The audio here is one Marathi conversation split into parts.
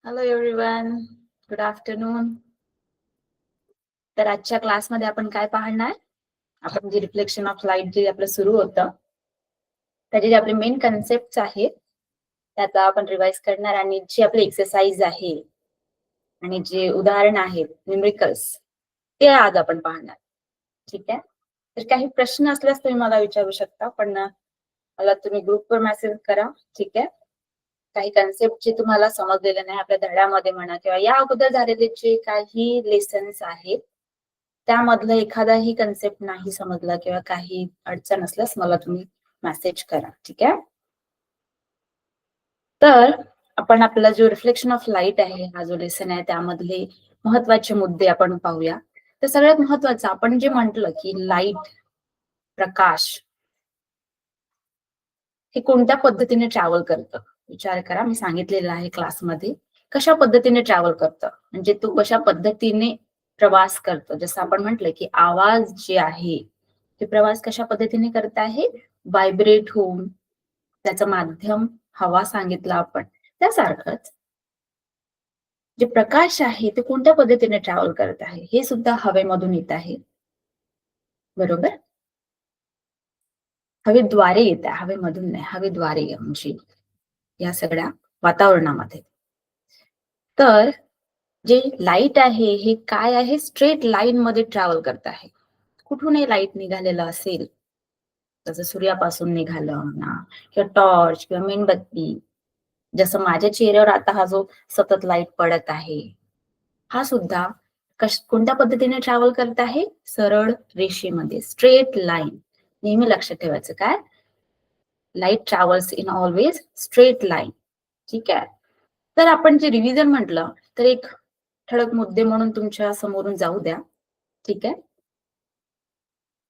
Hello everyone, good afternoon. तर आजच्या क्लासमध्ये आपण काय पाहणार? आपण जे रिफ्लेक्शन ऑफ लाईट जे आपलं सुरू होतं त्याचे जे आपले मेन कन्सेप्ट आहेत त्याचा आपण रिवाइज करणार आणि जी आपली एक्सरसाइज आहे आणि जे उदाहरण आहेत न्यूमेरिकल्स ते आज आपण पाहणार. ठीक आहे. तर काही प्रश्न असल्यास तुम्ही मला विचारू शकता, पण मला तुम्ही ग्रुपवर मेसेज करा. ठीक आहे. काही कन्सेप्ट जे तुम्हाला समजलेले नाही आपल्या धड्यामध्ये म्हणा किंवा या अगोदर झालेले जे काही लेसन्स आहेत त्यामधलं एखादाही कन्सेप्ट नाही समजला किंवा काही अडचण असल्यास मला तुम्ही मेसेज करा. ठीक आहे. तर आपण आपला जो रिफ्लेक्शन ऑफ लाईट आहे हा जो लेसन आहे त्यामधले महत्वाचे मुद्दे आपण पाहूया. तर सगळ्यात महत्वाचं आपण जे म्हटलं की लाईट, प्रकाश हे कोणत्या पद्धतीने ट्रॅव्हल करतं विचार करा. मी सांगितलेलं आहे क्लासमध्ये कशा पद्धतीने ट्रॅव्हल करतं, म्हणजे तू कशा पद्धतीने प्रवास करतो. जसं आपण म्हटलं की आवाज जे आहे ते प्रवास कशा पद्धतीने करत आहे, व्हायब्रेट होऊन. त्याचं माध्यम हवा सांगितलं आपण. त्यासारखंच जे प्रकाश आहे ते कोणत्या पद्धतीने ट्रॅव्हल करत आहे हे सुद्धा हवेमधून येत आहे. बरोबर. हवेद्वारे येत आहे, हवेमधून नाही, हवेद्वारे, म्हणजे या सगळ्या वातावरणामध्ये. तर जे लाईट आहे हे काय आहे, स्ट्रेट लाईन मध्ये ट्रॅव्हल करत आहे. कुठूनही लाईट निघालेलं असेल, जसं सूर्यापासून निघालं ना, किंवा टॉर्च किंवा मेणबत्ती, जसं माझ्या चेहऱ्यावर आता हा जो सतत लाईट पडत आहे हा सुद्धा कोणत्या पद्धतीने ट्रॅव्हल करत आहे, सरळ रेषेमध्ये, स्ट्रेट लाईन. नेहमी लक्षात ठेवायचं काय, light travels in always straight line. ठीक आहे. तर आपण जे रिव्हिजन म्हटलं तर एक ठळक मुद्दे म्हणून तुमच्या समोरून जाऊ द्या. ठीक आहे.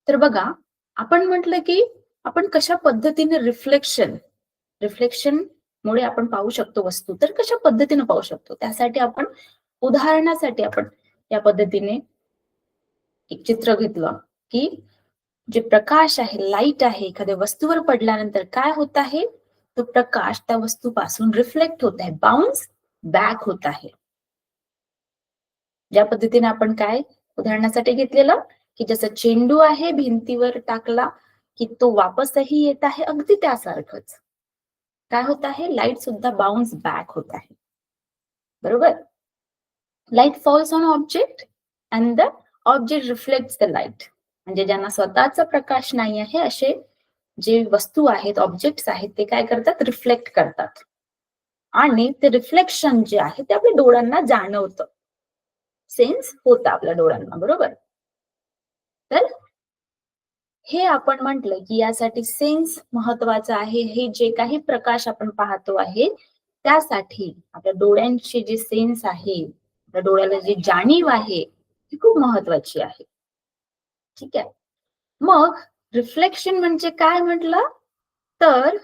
तर बघा, आपण म्हटलं की आपण कशा पद्धतीने रिफ्लेक्शन मुळे आपण पाहू शकतो वस्तू, तर कशा पद्धतीने पाहू शकतो त्यासाठी आपण उदाहरणासाठी आपण या पद्धतीने एक चित्र घेतलं की जे प्रकाश आहे, लाईट आहे, एखाद्या वस्तूवर पडल्यानंतर काय होत आहे, तो प्रकाश त्या वस्तूपासून रिफ्लेक्ट होत आहे, बाउन्स बॅक होत आहे. ज्या पद्धतीने आपण काय उदाहरणासाठी घेतलेलं की जसं चेंडू आहे भिंतीवर टाकला की तो वापसही येत आहे, अगदी त्यासारखंच काय होत आहे, लाईट सुद्धा बाउन्स बॅक होत आहे. बरोबर. Light falls on object and the object reflects the light. म्हणजे ज्यांना स्वतःचा प्रकाश नाही आहे असे जे वस्तू आहेत, ऑब्जेक्ट्स आहेत, ते काय करतात, रिफ्लेक्ट करतात. आणि ते रिफ्लेक्शन जे आहे ते आपल्या डोळ्यांना जाणवतं, सेन्स होतं आपल्या डोळ्यांना. बरोबर. तर हे आपण म्हटलं की यासाठी सेन्स महत्वाचं आहे. हे जे काही प्रकाश आपण पाहतो आहे त्यासाठी आपल्या डोळ्यांची जी सेन्स आहे, आपल्या डोळ्याला जी जाणीव आहे ती खूप महत्वाची आहे. ठीक आहे. मग रिफ्लेक्शन म्हणजे काय म्हटलं तर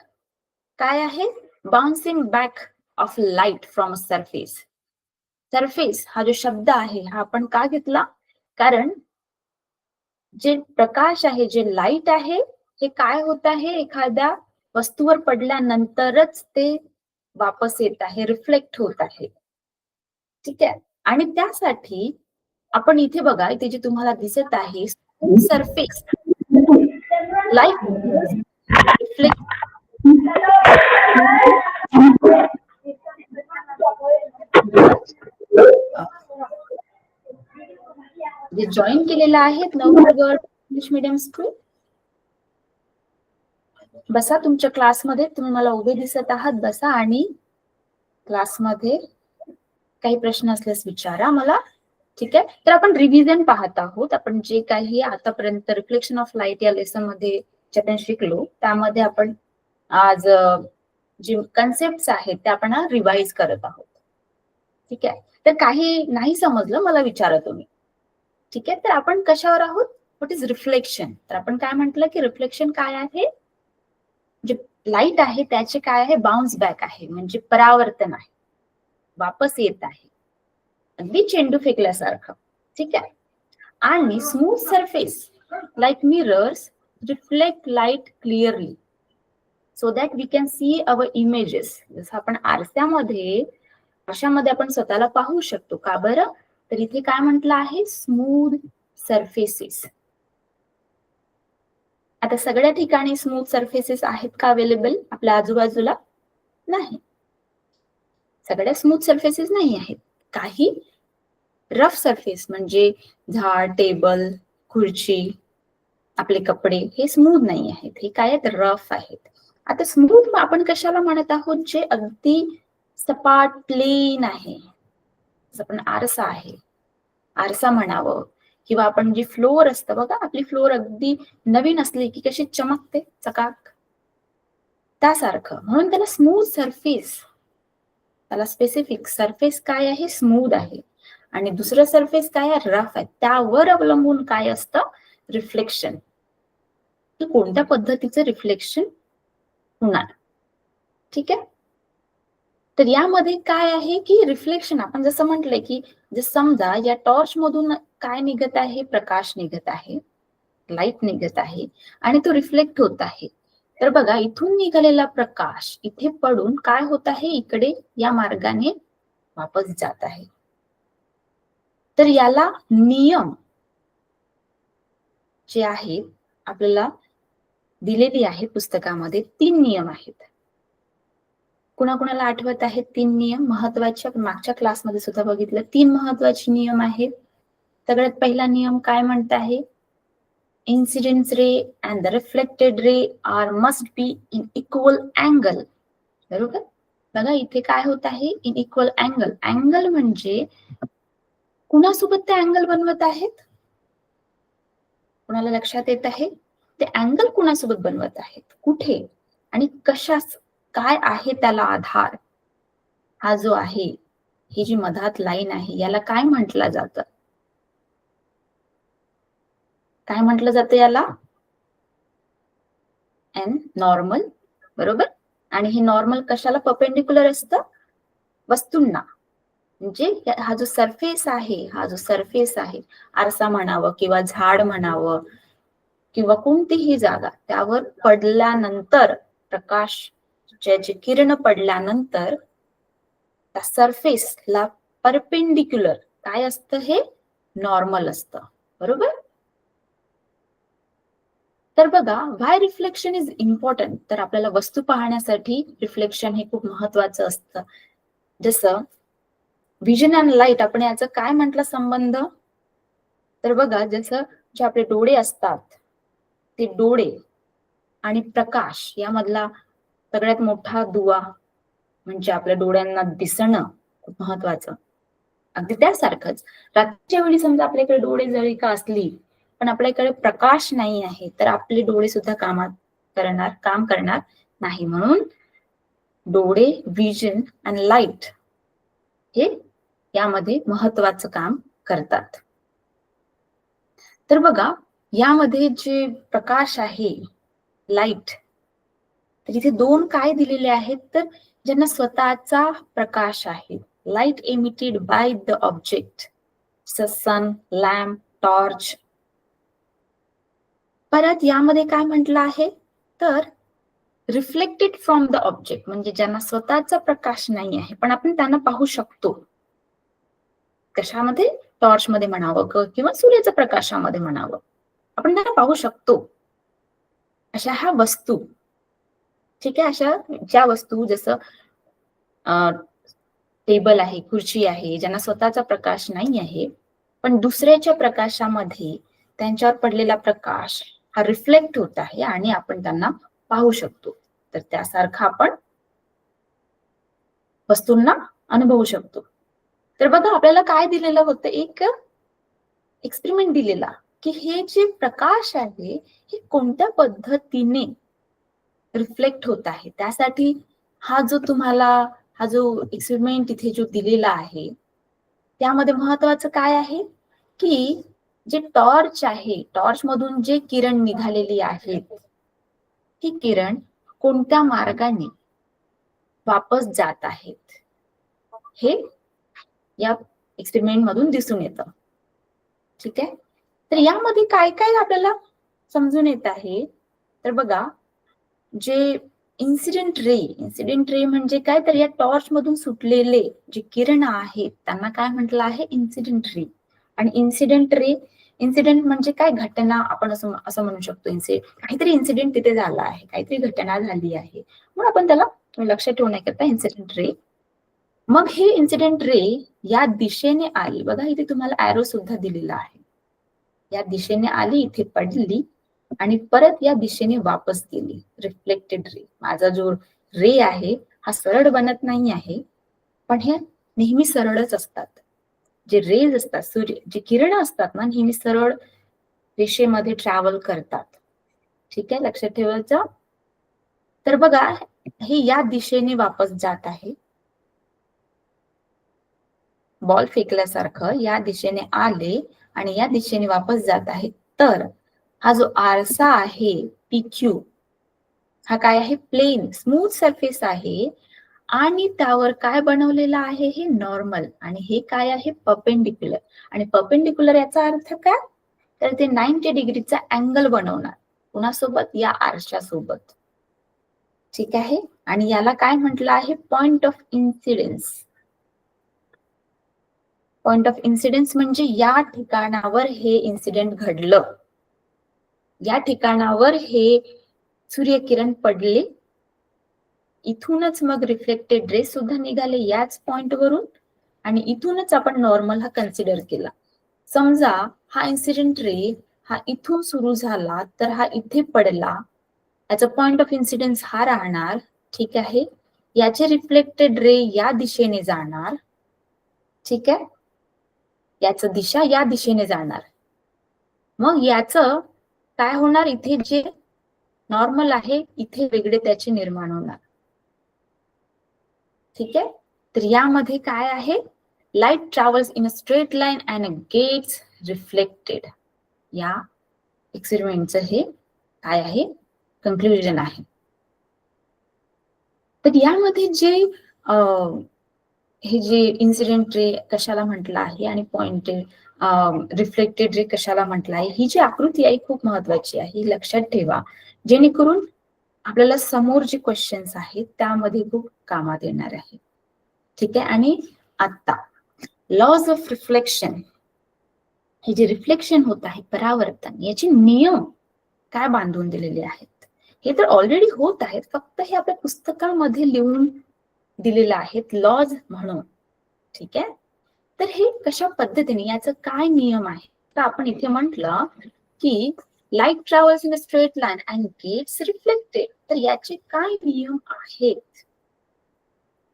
काय आहे, bouncing back of light from surface. Surface हा जो शब्द आहे हा आपण का घेतला, कारण जे प्रकाश आहे, जे लाईट आहे, हे काय होत आहे, एखाद्या वस्तूवर पडल्यानंतरच ते वापस येत आहे, रिफ्लेक्ट होत आहे. ठीक आहे. आणि त्यासाठी आपण इथे बघा, इथे जे तुम्हाला दिसत आहे सरफेस, लाईट रिफ्लेक्ट जे जॉईन केलेलं आहेत नवगड इंग्लिश मीडियम स्कूल, बसा तुमच्या क्लासमध्ये. तुम्ही मला उभे दिसत आहात, बसा आणि क्लासमध्ये काही प्रश्न असल्यास विचारा मला. ठीक आहे. तर आपण रिव्हिजन पाहत आहोत. आपण जे काही आतापर्यंत रिफ्लेक्शन ऑफ लाईट या लेसन मध्ये जे आपण शिकलो त्यामध्ये आपण आज जे कन्सेप्ट आहेत ते आपण रिवाइज करत आहोत. ठीक आहे. तर काही नाही समजलं मला विचारा तुम्ही. ठीक आहे. तर आपण कशावर आहोत, व्हॉट इज रिफ्लेक्शन. तर आपण काय म्हटलं की रिफ्लेक्शन काय आहे, जे लाईट आहे त्याचे काय आहे, बाउन्स बॅक आहे, म्हणजे परावर्तन आहे, वापस येत आहे, अगदी चेंडू फेकल्यासारखं. ठीक आहे. आणि smooth surface like mirrors reflect light clearly so that we can see our images. जसं आपण आरशामध्ये अशामध्ये आपण स्वतःला पाहू शकतो. का बरं? तर इथे काय म्हटलं आहे? Smooth surfaces. आता सगळ्या ठिकाणी स्मूथ सरफेसेस आहेत का अवेलेबल आपल्या आजूबाजूला? नाही. सगळ्या स्मूथ सरफेसेस नाही आहेत. काही रफ सरफेस म्हणजे झाड, टेबल, खुर्ची, आपले कपडे हे स्मूथ नाही आहेत. हे काय आहेत? रफ आहेत. आता स्मूथ आपण कशाला म्हणत आहोत? जे अगदी सपाट प्लेन आहे. जसं आपण आरसा आहे, आरसा म्हणावं, किंवा आपण जी फ्लोअर असतं बघा, आपली फ्लोअर अगदी नवीन असली की कशी चमकते चकाक, त्यासारखं. म्हणून त्याला स्मूथ सरफेस, त्याला स्पेसिफिक सरफेस काय आहे? स्मूथ आहे. आणि दुसरं सरफेस काय आहे? रफ आहे. त्यावर अवलंबून काय असतं? रिफ्लेक्शन, की कोणत्या पद्धतीचं रिफ्लेक्शन होणार. ठीक आहे. तर यामध्ये काय आहे की रिफ्लेक्शन, आपण जसं म्हटलंय की जर समजा या टॉर्च मधून काय निघत आहे? प्रकाश निघत आहे, लाईट निघत आहे आणि तो रिफ्लेक्ट होत आहे. तर बघा, इथून निघालेला प्रकाश इथे पडून काय होत आहे? इकडे या मार्गाने वापस जात आहे. तर याला नियम जे आहेत आपल्याला दिलेली आहेत पुस्तकामध्ये, 3 नियम आहेत. कुणाकुणाला आठवत आहेत 3 नियम महत्वाचे? आपण मागच्या क्लासमध्ये सुद्धा बघितलं. 3 महत्वाचे नियम आहेत. सगळ्यात पहिला नियम काय म्हणत आहे? Incidence ray and the reflected ray are must be in equal angle. बरोबर? बघा इथे काय होत आहे? In equal angle. अँगल म्हणजे कुणासोबत ते अँगल बनवत आहेत? कुणाला लक्षात येत आहे? ते अँगल कुणासोबत बनवत आहेत? कुठे आणि कशास? काय आहे त्याला आधार? हा जो आहे, ही जी मधात लाईन आहे, याला काय म्हटलं जातं? काय म्हटलं जातं याला? N normal. बरोबर? आणि हे नॉर्मल कशाला परपेंडिक्युलर असतं? वस्तूंना. म्हणजे हा जो सरफेस आहे, हा जो सरफेस आहे, आरसा म्हणावं किंवा झाड म्हणावं किंवा कोणतीही जागा, त्यावर पडल्यानंतर प्रकाश, ज्याचे किरण पडल्यानंतर त्या सरफेसला परपेंडिक्युलर काय असतं? हे नॉर्मल असतं. बरोबर? तर बघा, व्हाय रिफ्लेक्शन इज इम्पॉर्टंट. तर आपल्याला वस्तू पाहण्यासाठी रिफ्लेक्शन हे खूप महत्वाचं असतं. जसं विजन अँड लाईट, आपण याचा काय म्हटलं संबंध? तर बघा, जसं जे आपले डोळे असतात, ते डोळे आणि प्रकाश यामधला सगळ्यात मोठा दुवा म्हणजे आपल्या डोळ्यांना दिसणं खूप महत्वाचं. अगदी त्यासारखंच रात्रीच्या वेळी समजा आपल्याकडे डोळे जरी का असली, पण आपल्याकडे प्रकाश नाही आहे, तर आपले डोळे सुद्धा काम करणार नाही. म्हणून डोळे, विजन आणि लाईट हे यामध्ये महत्वाचं काम करतात. तर बघा, यामध्ये जे प्रकाश आहे, लाईट, तर इथे 2 काय दिलेले आहेत? तर ज्यांना स्वतःचा प्रकाश आहे, light emitted by the object, sun, lamp, torch. परत यामध्ये काय म्हटलं आहे? तर रिफ्लेक्टेड फ्रॉम द ऑब्जेक्ट, म्हणजे ज्यांना स्वतःचा प्रकाश नाही आहे, पण आपण त्यांना पाहू शकतो. कशामध्ये? टॉर्च मध्ये म्हणावं किंवा सूर्याच्या प्रकाशामध्ये म्हणावं, आपण त्यांना पाहू शकतो. अशा ह्या वस्तू, ठीक आहे, अशा ज्या वस्तू जसं टेबल आहे, खुर्ची आहे, ज्यांना स्वतःचा प्रकाश नाही आहे, पण दुसऱ्याच्या प्रकाशामध्ये त्यांच्यावर पडलेला प्रकाश हा रिफ्लेक्ट होत आहे आणि आपण त्यांना पाहू शकतो. तर त्यासारखं आपण वस्तूंना अनुभवू शकतो. तर बघा, आपल्याला काय दिलेलं होतं? एक एक्सपेरिमेंट दिलेला, की हे जे प्रकाश आहे हे कोणत्या पद्धतीने रिफ्लेक्ट होत आहे. त्यासाठी हा जो एक्सपेरिमेंट इथे जो दिलेला आहे, त्यामध्ये महत्वाचं काय आहे? की जे टॉर्च आहे, टॉर्च मधून जे किरण निघालेली आहेत, ही किरण कोणत्या मार्गाने वापस जात आहेत, हे या एक्सपेरिमेंट मधून दिसून येतं. ठीक आहे. तर यामध्ये काय काय आपल्याला समजून येत आहे? तर बघा, जे इन्सिडेंट रे म्हणजे काय, तर या टॉर्च मधून सुटलेले जे किरण आहेत त्यांना काय म्हटलं आहे, इन्सिडेंट रे. आणि इन्सिडेंट म्हणजे काय, घटना आपण असं म्हणू शकतो. काहीतरी इन्सिडेंट तिथे झाला आहे, काहीतरी घटना झाली आहे, म्हणून आपण त्याला लक्षात ठेवण्याकरता इन्सिडेंट रे. मग हे इन्सिडेंट रे या दिशेने आली, बघा इथे तुम्हाला एरो सुद्धा दिलेला आहे, या दिशेने आली, इथे पडली आणि परत या दिशेने वापस गेली, रिफ्लेक्टेड रे. माझा जो रे आहे हा सरळ बनत नाही आहे, पण हे नेहमी सरळच असतात. जे रेज असतात, सूर्य जे किरण असतात ना, नेहमी सरळ रेषेमध्ये ट्रॅव्हल करतात. ठीक आहे, लक्षात ठेवायचं. तर बघा हे या दिशेने वापस जात आहे, बॉल फेकल्यासारखं या दिशेने आले आणि या दिशेने वापस जात आहे. तर हा जो आरसा आहे PQ, हा काय आहे, प्लेन स्मूथ सरफेस आहे आणि त्यावर काय बनवलेलं आहे, हे नॉर्मल, आणि हे काय आहे, परपेंडिक्युलर. आणि परपेंडिक्युलर याचा अर्थ काय, तर ते 90 डिग्रीचा अँगल बनवणार कुणासोबत, या आरशा सोबत. ठीक आहे, आणि याला काय म्हटलं आहे, point of incidence. Point of incidence म्हणजे या ठिकाणावर हे इन्सिडेंट घडलं, या ठिकाणावर हे सूर्यकिरण पडले, इथूनच मग रिफ्लेक्टेड रे सुद्धा निघाले याच पॉइंट वरून, आणि इथूनच आपण नॉर्मल हा कन्सिडर केला. समजा हा इन्सिडेंट रे हा इथून सुरू झाला, तर हा इथे पडला, याचा पॉइंट ऑफ इन्सिडेन्स हा राहणार. ठीक आहे, याचे रिफ्लेक्टेड रे या दिशेने जाणार. ठीक आहे, याचं दिशा या दिशेने जाणार. मग याचं काय होणार, इथे जे नॉर्मल आहे इथे वेगळे त्याचे निर्माण होणार. ठीक आहे, तर यामध्ये काय आहे, light travels in a straight line and gets reflected. या एक्सपेरिमेंटचं हे काय आहे, कन्क्लुजन आहे. तर यामध्ये जे हे जे इन्सिडेंट रे कशाला म्हटलं आहे आणि पॉइंट रिफ्लेक्टेड रे कशाला म्हटलं आहे, ही जी आकृती आहे खूप महत्वाची आहे, ही लक्षात ठेवा, जेणेकरून आपल्याला समोर जे क्वेश्चन्स आहेत त्यामध्ये खूप कामात येणार आहे. ठीक आहे, आणि आता लॉज ऑफ रिफ्लेक्शन, हे जे रिफ्लेक्शन होत आहे, परावर्तन, याचे नियम काय बांधून दिलेले आहेत, हे तर ऑलरेडी होत आहेत, फक्त हे आपल्या पुस्तकामध्ये लिहून दिलेलं आहेत लॉज म्हणून. ठीक आहे, तर हे कशा पद्धतीने, याचं काय नियम आहे, तर आपण इथे म्हटलं की light travels in a straight line and gets reflected. तर याचे काय नियम आहेत,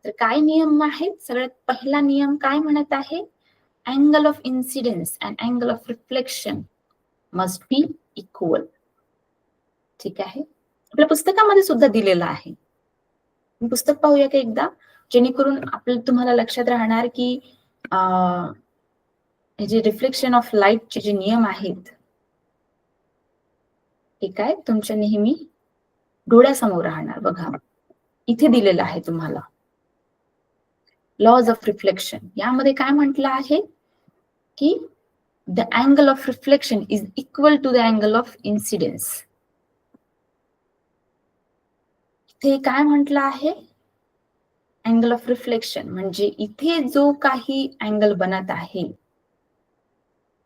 तर काय नियम आहेत, सगळ्यात पहिला नियम काय म्हणत आहे, angle of incidence and angle of reflection must be equal. ठीक आहे, आपल्या पुस्तकामध्ये सुद्धा दिलेलं आहे, पुस्तक पाहूया का एकदा, जेणेकरून तुम्हाला लक्षात राहणार की हे जे रिफ्लेक्शन ऑफ लाईटचे जे नियम आहेत हे काय तुमच्या नेहमी डोळ्यासमोर राहणार. बघा इथे दिलेलं आहे तुम्हाला लॉज ऑफ रिफ्लेक्शन. यामध्ये काय म्हटलं आहे की the angle of reflection is equal to the angle of incidence. इथे काय म्हटलं आहे, अँगल ऑफ रिफ्लेक्शन म्हणजे इथे जो काही अँगल बनत आहे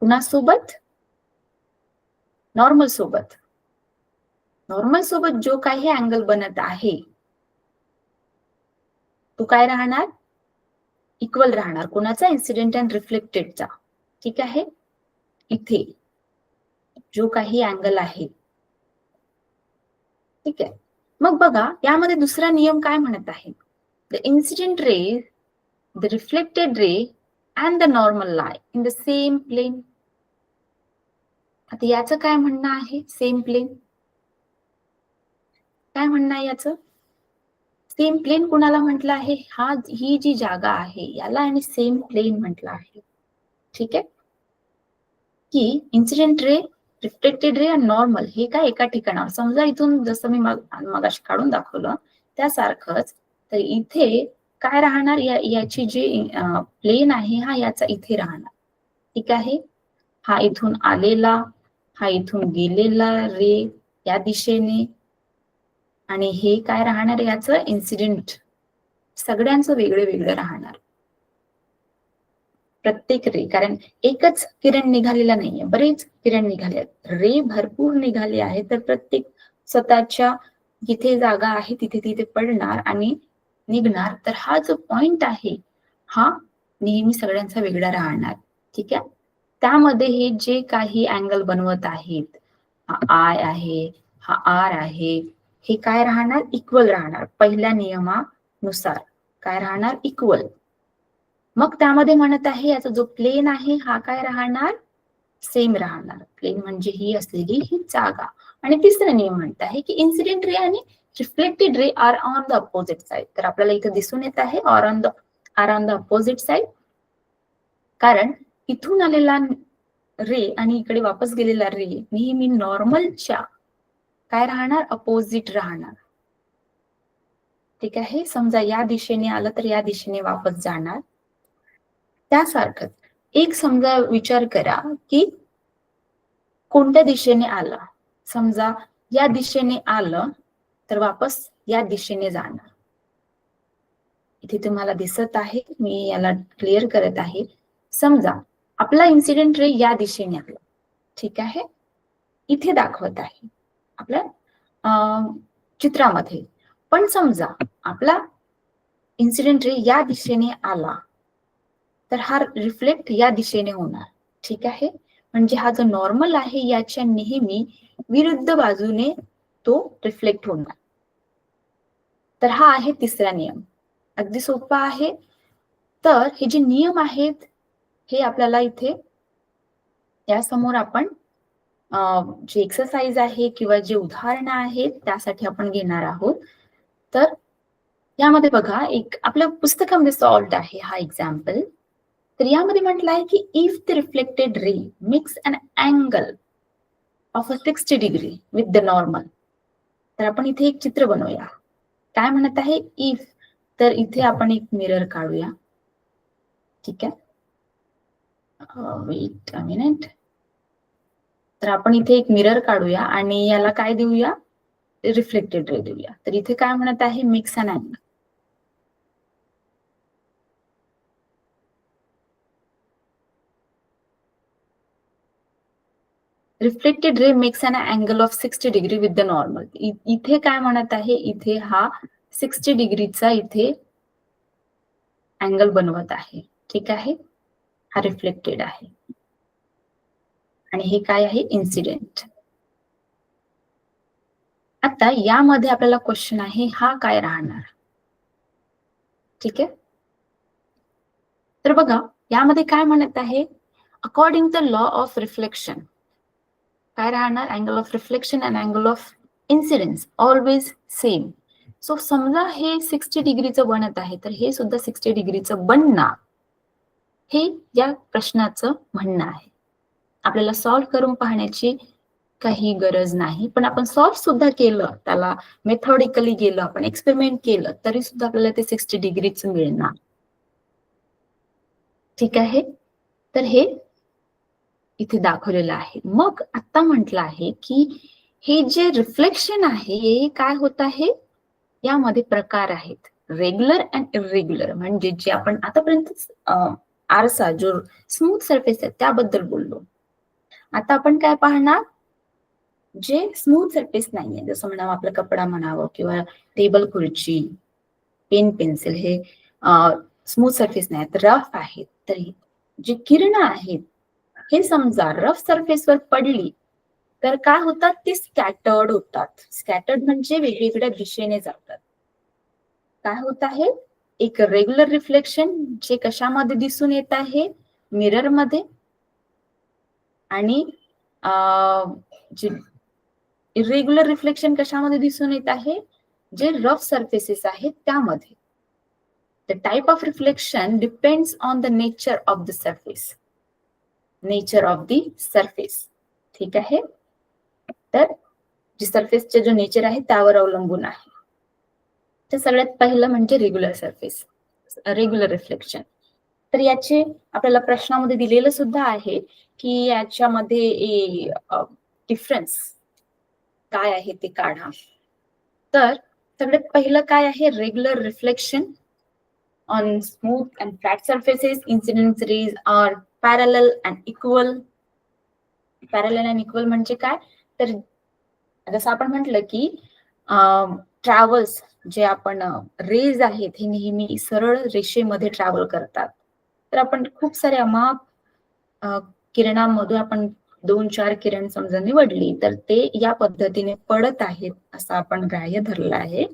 कुणासोबत, नॉर्मल सोबत, नॉर्मल सोबत जो काही अँगल बनत आहे तो काय राहणार, इक्वल राहणार. कोणाचा, इन्सिडेंट अँड रिफ्लेक्टेडचा. ठीक आहे, इथे जो काही अँगल आहे. ठीक आहे, मग बघा यामध्ये दुसरा नियम काय म्हणत आहे, the incident ray, the reflected ray and the normal lie in the same plane. आता याचं काय म्हणणं आहे, सेम प्लेन काय म्हणणं आहे याचं, सेम प्लेन कुणाला म्हटलं आहे, ही जी जागा आहे याला आणि सेम प्लेन म्हटलं आहे. ठीक आहे, की इन्सिडेंट रे, रिफ्लेक्टेड रे आणि नॉर्मल हे काय एका ठिकाणावर, समजा इथून जसं मी मगाशी काढून दाखवलं त्यासारखंच, तर इथे काय राहणार, याची जे प्लेन आहे हा याचा इथे राहणार. ठीक आहे, हा इथून आलेला, हा इथून गेलेला रे या दिशेने, आणि हे काय राहणार याचं इन्सिडेंट सगळ्यांचं वेगळं वेगळं राहणार. प्रत्येक रे, कारण एकच किरण निघालेला नाहीये, बरेच किरण निघाले, रे भरपूर निघाले आहे, तर प्रत्येक स्वतःच्या जिथे जागा आहे तिथे तिथे पडणार आणि निघणार. तर हा जो पॉइंट आहे हा नेहमी सगळ्यांचा वेगळा राहणार. ठीक आहे. त्यामध्ये हे जे काही अँगल बनवत आहेत, हा आय आहे, हा आर आहे, हे काय राहणार? इक्वल राहणार. पहिल्या नियमानुसार काय राहणार? इक्वल. मग त्यामध्ये म्हणत आहे याचा जो प्लेन आहे हा काय राहणार? सेम राहणार. प्लेन म्हणजे ही असलेली ही जागा. आणि तिसरा नियम म्हणत आहे की इन्सिडेंट रे आणि reflected ray are on the opposite side. तर आपल्याला इथे दिसून येत आहे are on the opposite side, कारण इथून आलेला रे आणि इकडे वापस गेलेला रे नेहमी नॉर्मलच्या काय राहणार? अपोजिट राहणार. ठीक आहे. समजा या दिशेने आलं तर या दिशेने वापस जाणार. त्यासारखंच एक समजा विचार करा की कोणत्या दिशेने आला, समजा या दिशेने आलं तर वापस या दिशेने जाणार. इथे तुम्हाला दिसत आहे, मी याला क्लिअर करत आहे. समजा आपला इन्सिडेंट रे या दिशेने आला, ठीक आहे, इथे दाखवत आहे आपल्या चित्रामध्ये. पण समजा आपला इन्सिडेंट रे या दिशेने आला तर हा रिफ्लेक्ट या दिशेने होणार. ठीक आहे. म्हणजे हा जो नॉर्मल आहे याच्या नेहमी विरुद्ध बाजूने तो रिफ्लेक्ट होणार. तर हा आहे तिसरा नियम. अगदी सोपा आहे. तर हे जे नियम आहेत हे आपल्याला इथे यासमोर आपण जे एक्सरसाइज आहे किंवा जे उदाहरणं आहेत त्यासाठी आपण घेणार आहोत. तर यामध्ये बघा, एक आपल्या पुस्तकामध्ये सॉल्व्ड आहे हा एक्झाम्पल. तर यामध्ये म्हटलं आहे की if the reflected ray makes an angle of a 60 degree with the normal. तर आपण इथे एक चित्र बनवूया. काय म्हणत आहे इफ, तर इथे आपण एक मिरर काढूया. ठीक आहे. Weight a minute. तर आपण इथे एक मिरर काढूया आणि याला काय देऊया? रिफ्लेक्टेड रे देऊया. तर इथे काय म्हणत आहे? Makes an angle. Reflected ray makes an angle of 60 degree with the normal. इथे काय म्हणत आहे? इथे हा 60 डिग्रीचा इथे अँगल बनवत आहे. ठीक आहे. हा रिफ्लेक्टेड आहे आणि हे काय आहे? इन्सिडेंट. आता यामध्ये आपल्याला क्वेश्चन आहे, हा काय राहणार? ठीक आहे. तर बघा यामध्ये काय म्हणत आहे? According the law of reflection काय राहणार? Angle of reflection and angle of incidence always same. So समजा हे 60 डिग्रीचं बनत आहे तर हे सुद्धा 60 डिग्रीचं बनणार, हे या प्रश्नाचं म्हणणं आहे. आपल्याला सॉल्व्ह करून पाहण्याची काही गरज नाही, पण आपण सॉल्व्ह सुद्धा केलं, त्याला मेथॉडिकली गेलं, आपण एक्सपेरिमेंट केलं तरी सुद्धा आपल्याला ते 60 डिग्रीच मिळणार. ठीक आहे. तर हे इथे दाखवलेलं आहे. मग आता म्हटलं आहे की हे जे रिफ्लेक्शन आहे हे काय होत आहे? यामध्ये प्रकार आहेत, रेग्युलर अँड इरेग्युलर. म्हणजे जे आपण आतापर्यंत आरसा जो स्मूथ सरफेस आहे त्याबद्दल बोललो. आता आपण काय पाहणार? जे स्मूथ सरफेस नाहीये, जसं म्हणावं आपला कपडा म्हणावं किंवा टेबल खुर्ची, पेन पेन्सिल, हे स्मूथ सरफेस नाही, रफ आहेत. तर जे किरण आहेत हे समजा रफ सरफेसवर पडली तर काय होतात? ते स्कॅटर्ड होतात. स्कॅटर्ड म्हणजे वेगवेगळ्या दिशेने जातात. काय होत आहे? एक रेग्युलर रिफ्लेक्शन जे कशामध्ये दिसून येत आहे? मिरर मध्ये. आणि जे इरेग्युलर रिफ्लेक्शन कशामध्ये दिसून येत आहे? जे रफ सरफेसेस आहेत त्यामध्ये. The type of reflection depends on the nature of the surface. Nature of the surface. ठीक आहे. तर जी सरफेसचे जो नेचर आहे त्यावर अवलंबून आहे. तर सगळ्यात पहिलं म्हणजे रेग्युलर सरफेस, रेग्युलर रिफ्लेक्शन. तर याचे आपल्याला प्रश्नामध्ये दिलेलं सुद्धा आहे की याच्यामध्ये डिफरन्स काय आहे ते काढा. तर सगळ्यात पहिलं काय आहे, regular reflection on smooth and flat surfaces. Incident rays are parallel and equal. Parallel and equal म्हणजे काय, तर जसं आपण म्हटलं की ट्रॅव्हल्स जे आपण रेज आहेत हे नेहमी सरळ रेषेमध्ये ट्रॅव्हल करतात. तर आपण खूप सारे अमाप किरणांमधून आपण 2-4 किरण समजा निवडली तर ते या पद्धतीने पडत आहेत असं आपण ग्राह्य धरलं आहे.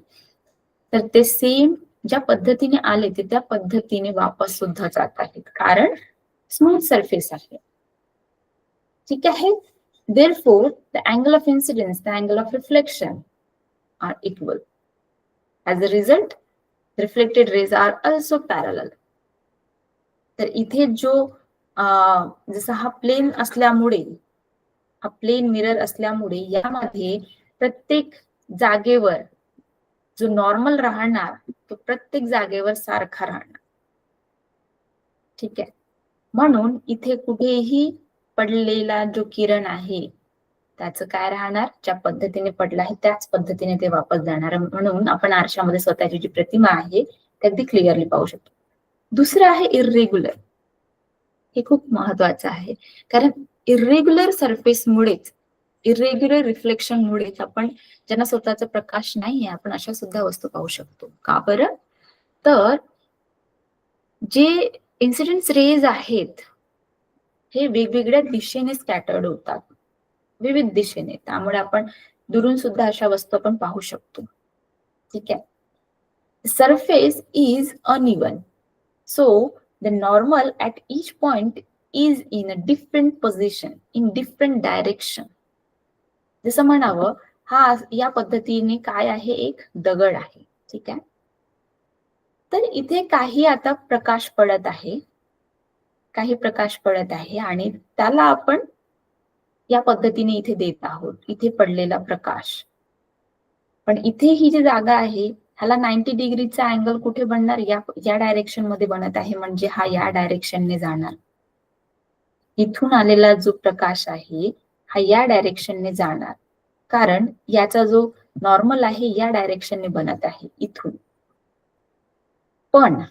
तर ते सेम ज्या पद्धतीने आले ते त्या पद्धतीने वापस सुद्धा जात आहेत, कारण स्मूथ सरफेस आहे. ठीक आहे. Therefore, the angle of incidence, the angle of reflection are equal. As a result, reflected rays are also parallel. तर इथे जो जसा हा प्लेन असल्यामुळे, हा प्लेन मिरर असल्यामुळे यामध्ये प्रत्येक जागेवर जो नॉर्मल राहणार तो प्रत्येक जागेवर सारखा राहणार. ठीक आहे. म्हणून इथे कुठेही पडलेला जो किरण आहे त्याचं काय राहणार, ज्या पद्धतीने पडला आहे त्याच पद्धतीने ते वापस जाणार. म्हणून आपण आरशामध्ये स्वतःची जी प्रतिमा आहे ते अगदी क्लिअरली पाहू शकतो. दुसरं आहे इरेग्युलर. हे खूप महत्वाचं आहे, कारण इरेग्युलर सरफेसमुळेच, इरेग्युलर रिफ्लेक्शन मुळेच आपण ज्यांना स्वतःचा प्रकाश नाहीये आपण अशा सुद्धा वस्तू पाहू शकतो. का बरं, तर जे इन्सिडेंट रेज आहेत हे वेगवेगळ्या दिशेने स्कॅटर्ड होतात, विविध दिशेने. त्यामुळे आपण दुरून सुद्धा अशा वस्तू आपण पाहू शकतो. ठीक आहे. Surface is uneven, so the normal at each point is in a different position, in different direction. जसं म्हणावं, हा या पद्धतीने काय आहे, एक दगड आहे. ठीक आहे. तर इथे काही आता प्रकाश पडत आहे, काही प्रकाश पडत आहे आणि त्याला आपण या पद्धतीने इथे देत आहोत, इथे पडलेला प्रकाश. पण इथे ही जी जागा आहे ह्याला 90 डिग्रीचा अँगल कुठे बनणार, या डायरेक्शन मध्ये बनत आहे, म्हणजे हा या डायरेक्शनने जाणार. इथून आलेला जो प्रकाश आहे हा या डायरेक्शनने जाणार, कारण याचा जो नॉर्मल आहे या डायरेक्शनने बनत आहे इथून. पण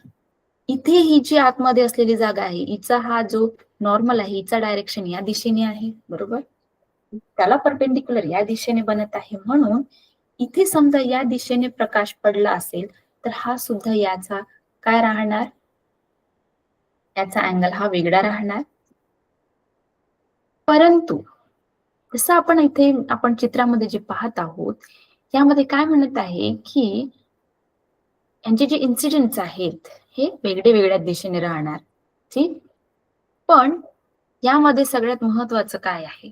इथे ही जी आतमध्ये असलेली जागा आहे हिचा हा जो नॉर्मल आहे हिचा डायरेक्शन या दिशेने आहे, बरोबर. त्याला परपेंडिक्युलर या दिशेने बनत आहे. म्हणून इथे समजा या दिशेने प्रकाश पडला असेल तर हा सुद्धा याचा काय राहणार, याचा अँगल हा वेगळा राहणार. परंतु जसं आपण इथे आपण चित्रामध्ये जे पाहत आहोत यामध्ये काय म्हणत आहे की यांचे जे इन्सिडेंट्स आहेत हे वेगळे वेगळ्या दिशेने राहणार. ठीक. पण यामध्ये सगळ्यात महत्वाचं काय आहे,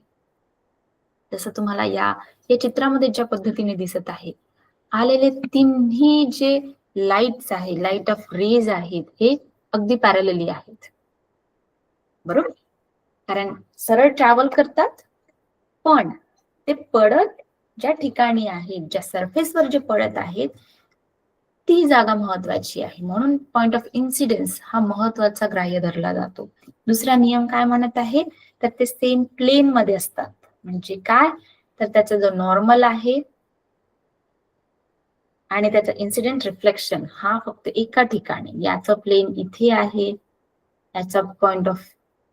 जसं तुम्हाला या चित्रामध्ये ज्या पद्धतीने दिसत आहे, आलेले तिन्ही जे लाईट्स आहे, लाईट ऑफ रेज आहेत, हे अगदी पॅरलली आहेत, बरोबर. कारण सरळ ट्रॅव्हल करतात, पण ते पडत ज्या ठिकाणी आहेत, ज्या सरफेसवर जे पडत आहेत ती जागा महत्वाची आहे. म्हणून पॉइंट ऑफ इन्सिडेन्स हा महत्वाचा ग्राह्य धरला जातो. दुसरा नियम काय म्हणत आहे, तर ते सेम प्लेन मध्ये असतात. म्हणजे काय, तर त्याचा जो नॉर्मल आहे आणि त्याचा इन्सिडेंट रिफ्लेक्शन हा फक्त एका ठिकाणी, याचा प्लेन इथे आहे, याचा पॉइंट ऑफ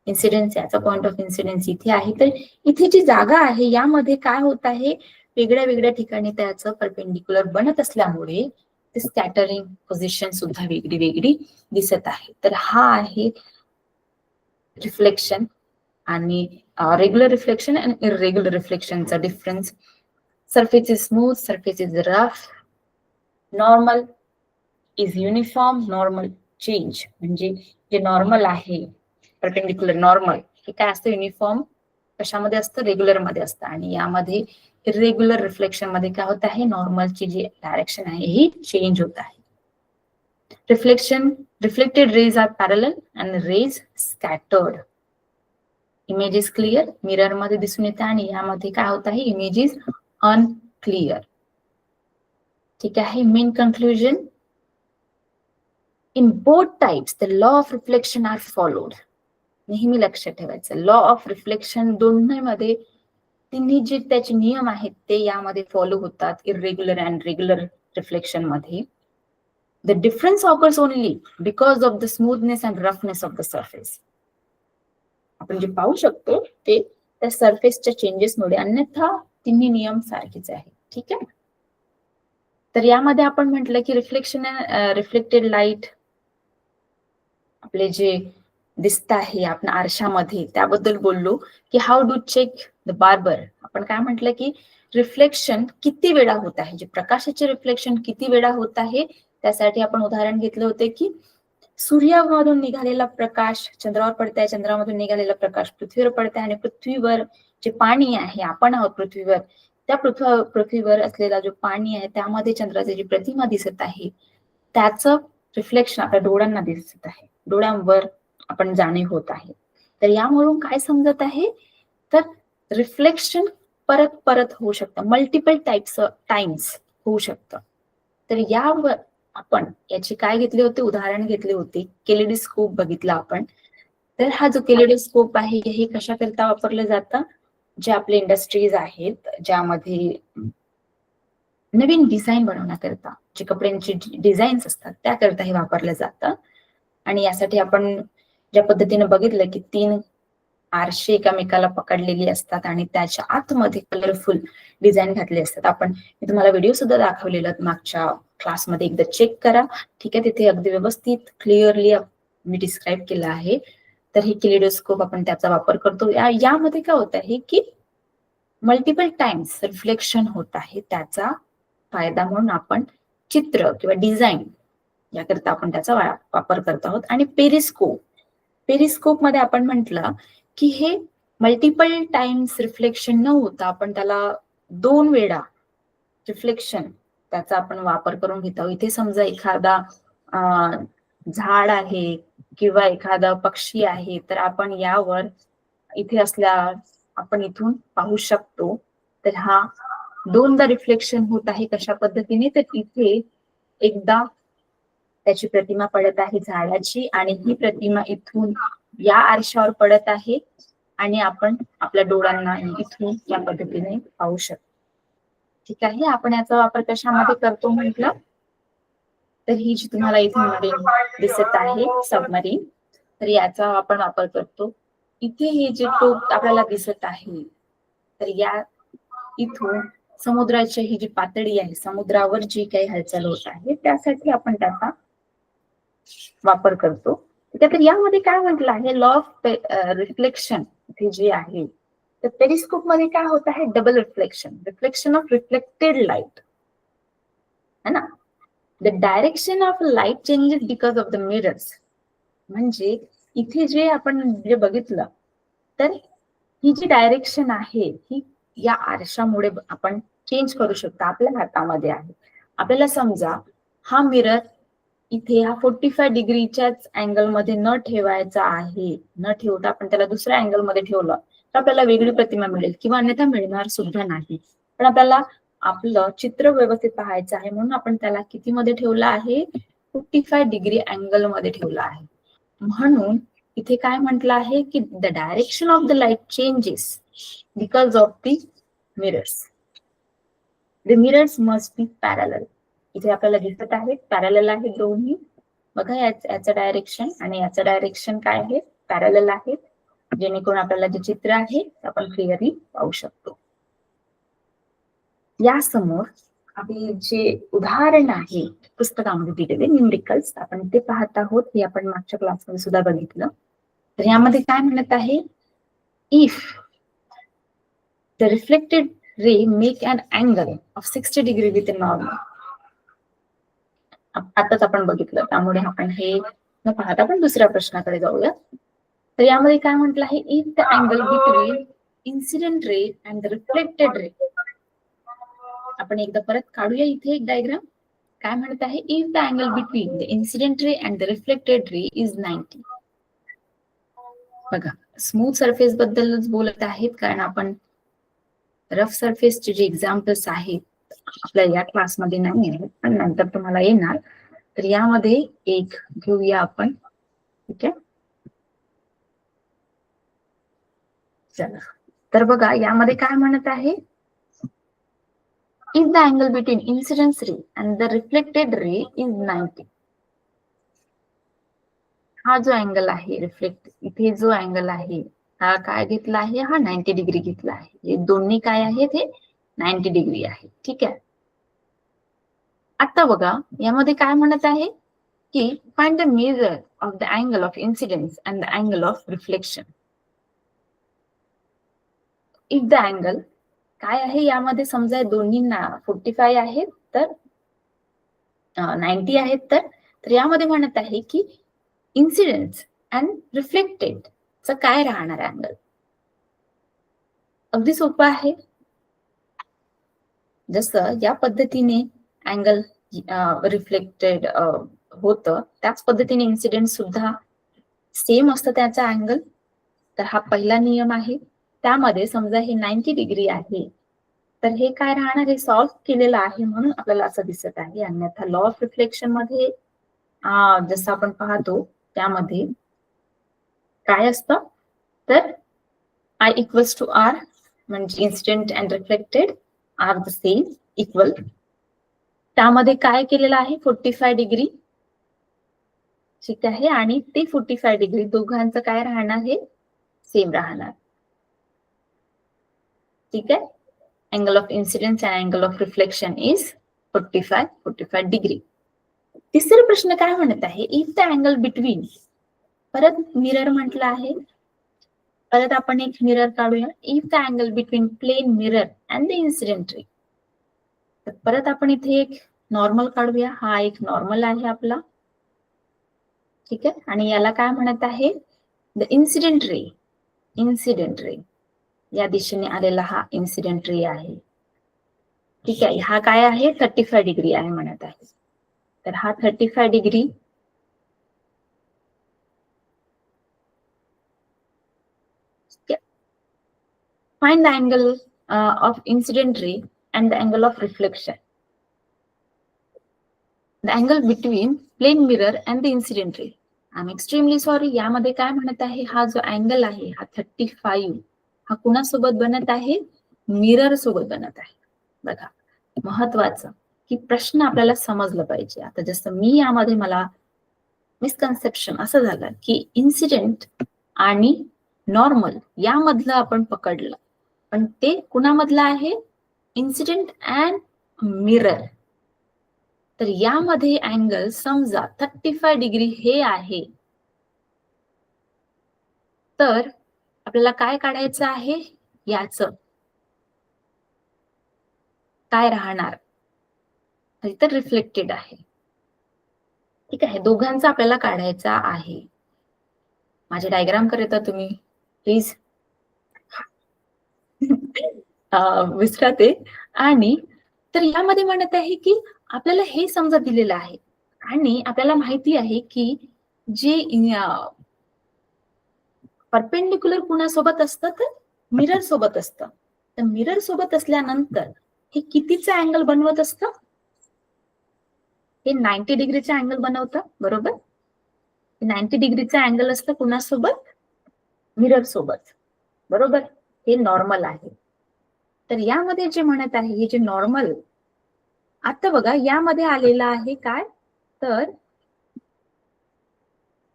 इन्सिडेन्स, याचा पॉइंट ऑफ इन्सिडेन्स इथे आहे. तर इथे जी जागा आहे यामध्ये काय होत आहे, वेगळ्या वेगळ्या ठिकाणी त्याचं परपेंडिक्युलर बनत असल्यामुळे ते स्कॅटरिंग पोझिशन सुद्धा वेगळी वेगळी दिसत आहे. तर हा आहे रिफ्लेक्शन आणि रेग्युलर रिफ्लेक्शन आणि इरेग्युलर रिफ्लेक्शनचा difference. Surface is smooth, surface is rough, normal is uniform, normal change. म्हणजे जे नॉर्मल आहे परपेंडिक्युलर नॉर्मल हे काय असतं, युनिफॉर्म कशामध्ये असतं, रेग्युलर मध्ये असतं. आणि यामध्ये इरेग्युलर रिफ्लेक्शन मध्ये काय होत आहे, नॉर्मलची जी डायरेक्शन आहे ही चेंज होत आहे. Reflected rays are parallel and rays scattered. Image is clear, mirror मध्ये दिसून येते आणि यामध्ये काय होत आहे, इमेज इज अनक्लिअर. ठीक आहे. Main conclusion, in both types the law of reflection are followed. नेहमी लक्षात ठेवायचं, लॉ ऑफ रिफ्लेक्शन दोन्हीमध्ये तिन्ही जे त्याचे नियम आहेत ते यामध्ये फॉलो होतात, इरेग्युलर अँड रेग्युलर रिफ्लेक्शन मध्ये. The difference occurs only because of the smoothness and roughness of the surface. आपण जे पाहू शकतो ते त्या सरफेसच्या चेंजेसमुळे, अन्यथा तिन्ही नियम सारखेच आहेत. ठीक आहे. तर यामध्ये आपण म्हटलं की रिफ्लेक्शन रिफ्लेक्टेड लाईट आपले जे दिसत आहे आपण आरशामध्ये त्याबद्दल बोललो की हाऊ डू चेक द बार्बर. आपण काय म्हटलं की रिफ्लेक्शन किती वेळा होत आहे, जे प्रकाशाचे रिफ्लेक्शन किती वेळा होत आहे त्यासाठी आपण उदाहरण घेतले होते की सूर्यामधून निघालेला प्रकाश चंद्रावर पडताय, चंद्रामधून निघालेला प्रकाश पृथ्वीवर पडताय आणि पृथ्वीवर जे पाणी आहे, आपण आहोत पृथ्वीवर, त्या पृथ्वीवर असलेला जो पाणी आहे त्यामध्ये चंद्राची जी प्रतिमा दिसत आहे त्याचं रिफ्लेक्शन आपल्या डोळ्यांना दिसत आहे, डोळ्यांवर आपण जाणीव होत आहे. तर यावरून काय समजत आहे, तर रिफ्लेक्शन परत परत होऊ शकतं, मल्टिपल टाइम्स होऊ शकतं. तर यावर आपण याची काय घेतले होते, उदाहरण घेतले होते, केलिडोस्कोप बघितला आपण. तर हा जो केलिडोस्कोप आहे हे कशाकरता वापरलं जातं, जे आपले इंडस्ट्रीज आहेत ज्यामध्ये नवीन डिझाईन बनवण्याकरता, जे कपड्यांची डिझाईन्स असतात त्याकरता हे वापरलं जातं. आणि यासाठी आपण ज्या पद्धतीने बघितलं की 3 आरशे एकामेकाला पकडलेली असतात आणि त्याच्या आतमध्ये कलरफुल डिझाईन घातले असतात. मी तुम्हाला व्हिडिओ सुद्धा दाखवलेला मागच्या क्लासमध्ये, एकदा चेक करा. ठीक आहे, तिथे अगदी व्यवस्थित क्लिअरली मी डिस्क्राईब केलं आहे. तर हे केलिडोस्कोप आपण त्याचा वापर करतो. यामध्ये काय होत आहे की मल्टिपल टाइम्स रिफ्लेक्शन होत आहे, त्याचा फायदा म्हणून आपण चित्र किंवा डिझाईन याकरता आपण त्याचा वापर करत आहोत. आणि पेरिस्कोप मध्ये आपण म्हटलं की हे मल्टिपल टाइम्स रिफ्लेक्शन न होता आपण त्याला 2 वेळा रिफ्लेक्शन त्याचा आपण वापर करून घेत आहोत. इथे समजा एखादा झाड आहे किंवा एखादा पक्षी आहे, तर आपण यावर इथे आपण इथून पाहू शकतो. तर हा 2दा रिफ्लेक्शन होत आहे. कशा पद्धतीने, तर इथे एकदा त्याची प्रतिमा पडत आहे झाडाची आणि ही प्रतिमा इथून या आरशावर पडत आहे आणि आपण आपल्या डोळ्यांना इथून या पद्धतीने पाहू शकतो. ठीक आहे. आपण याचा वापर कशामध्ये करतो म्हटलं, तर ही जी तुम्हाला इथे मरीन दिसत आहे सबमरीन, तर याचा आपण वापर करतो. इथे हे जे टोक आपल्याला दिसत आहे, तर या इथून समुद्राची ही जी पातळी आहे, समुद्रावर जी काही हालचाल होत आहे त्यासाठी आपण त्याचा वापर करतो. तर यामध्ये काय म्हटलं आहे, लॉ ऑफ रिफ्लेक्शन जे आहे, तर पेरिस्कोप मध्ये काय होत आहे, double reflection of reflected light है ना. The direction of light changes because of the mirrors. म्हणजे इथे जे आपण जे बघितलं, तर ही जी डायरेक्शन आहे ही या आरशामुळे आपण चेंज करू शकतो, आपल्या हातामध्ये आहे. आपल्याला समजा हा मिरर इथे हा 45 डिग्रीच्याच अँगल मध्ये न ठेवायचा आहे, न ठेवता आपण त्याला दुसऱ्या अँगल मध्ये ठेवलं तर आपल्याला वेगळी प्रतिमा मिळेल किंवा अन्यथा मिळणार सुद्धा नाही. पण आपल्याला आपलं चित्र व्यवस्थित पाहायचं आहे म्हणून आपण त्याला किती मध्ये ठेवलं आहे, 45 डिग्री अँगल मध्ये ठेवलं आहे. म्हणून इथे काय म्हटलं आहे की the direction of the light changes because of the mirrors. The mirrors must be parallel. इथे आपल्याला दिसत आहे पॅरलल आहे दोन्ही. बघा याचं डायरेक्शन आणि याचं डायरेक्शन काय आहे, पॅरलल आहे, जेणेकरून आपल्याला जे चित्र आहे आपण क्लिअरली पाहू शकतो. या समोर आपले जे उदाहरण आहे पुस्तकामध्ये दिलेले न्यूमेरिकल्स आपण ते पाहत आहोत. हे आपण मागच्या क्लासमध्ये सुद्धा बघितलं. तर यामध्ये काय म्हणत आहे, if the reflected ray make an angle of 60 degree with a normal. आताच आपण बघितलं, त्यामुळे आपण हे न पाहता आपण दुसऱ्या प्रश्नाकडे जाऊया. तर यामध्ये काय म्हटलं आहे, if the angle between incident ray and the reflected रे. आपण एकदा परत काढूया इथे एक डायग्राम. काय म्हणत आहे, if the angle between the incident ray and the reflected ray is 90. बघा स्मूथ सरफेस बद्दलच बोलत आहेत, कारण आपण रफ सरफेसचे जे एक्झाम्पल्स आहेत आपल्या या क्लासमध्ये नाही आहेत पण नंतर तुम्हाला येणार. तर यामध्ये एक घेऊया आपण. ठीक आहे, चला. तर बघा यामध्ये काय म्हणत आहे, if the angle between incidence ray and the reflected ray is 90. हा जो अँगल आहे रिफ्लेक्ट, इथे जो अँगल आहे हा काय घेतला आहे, हा 90 डिग्री घेतला आहे. हे दोन्ही काय आहेत, हे 90 डिग्री आहे. ठीक आहे. आता बघा यामध्ये काय म्हणत आहे की find the measure of the angle of incidence and the angle of reflection. If the angle काय आहे यामध्ये, समजा दोन्हींना 45 आहेत तर 90 आहेत, तर यामध्ये म्हणत आहे की इन्सिडेन्स अँड रिफ्लेक्टेड च काय राहणार अँगल. अगदी सोपं आहे. जसं या पद्धतीने अँगल रिफ्लेक्टेड होतं त्याच पद्धतीने इन्सिडेंट सुद्धा सेम असतं त्याचा अँगल. तर हा पहिला नियम आहे. त्यामध्ये समजा हे 90 डिग्री आहे तर हे काय राहणार, हे सॉल्व्ह केलेलं आहे म्हणून आपल्याला असं दिसत आहे. अन्यथा लॉ ऑफ रिफ्लेक्शन मध्ये जसं आपण पाहतो त्यामध्ये काय असतं, तर I equals to R म्हणजे incident and reflected are the same equal. त्यामध्ये काय केलेलं आहे 45 डिग्री. ठीक आहे. आणि ते 45 डिग्री दोघांचं काय राहणार, हे सेम राहणार. ठीक आहे. Angle of incidence and angle of reflection is 45 degree. तिसरा प्रश्न काय म्हणत आहे, इफ द अँगल बिटवीन, परत मिरर म्हटलं आहे, परत आपण एक मिरर काढूया. If the angle between plane mirror and the incident ray. तर परत आपण इथे एक नॉर्मल काढूया. हा एक नॉर्मल आहे आपला. ठीक आहे. आणि याला काय म्हणत आहे, the incident ray. Incident ray या दिशेने आलेला हा इन्सिडेंट रे आहे. ठीक आहे. हा काय आहे 35 डिग्री आहे म्हणत आहे. तर हा 35 degree find the angle of incident ray and the angle of reflection. The angle between plane mirror and the incident ray. I'm extremely sorry. यामध्ये काय म्हणत आहे, हा जो अँगल आहे हा 35 हा कुणासोबत बनत आहे, मिरर सोबत बनत आहे. बघा महत्वाचं की प्रश्न आपल्याला समजलं पाहिजे. आता जसं मी यामध्ये मला मिसकन्सेप्शन असं झालं की इन्सिडेंट आणि नॉर्मल यामधलं आपण पकडलं, पण ते कुणामधलं आहे, इन्सिडेंट अँड मिरर. तर यामध्ये अँगल समजा 35 डिग्री हे आहे, तर आपल्याला काय काढायचं आहे, याचं काय राहणार, तर रिफ्लेक्टेड आहे. ठीक आहे. दोघांचा आपल्याला काढायचा आहे. माझे डायग्राम करता तुम्ही प्लीज विसरते. आणि तर यामध्ये म्हणत आहे की आपल्याला हे समजा दिलेलं आहे आणि आपल्याला माहिती आहे की जे परपेंडिक्युलर कुणासोबत असतं, तर मिरर सोबत असतं. तर मिरर सोबत असल्यानंतर हे कितीचा अँगल बनवत असतं, हे 90 डिग्रीचा अँगल बनवतं. बरोबर. 90 डिग्रीचा अँगल असतं कुणासोबत, मिरर सोबत. बरोबर. हे नॉर्मल आहे. तर यामध्ये जे म्हणत आहे, हे जे नॉर्मल, आता बघा यामध्ये आलेलं आहे काय, तर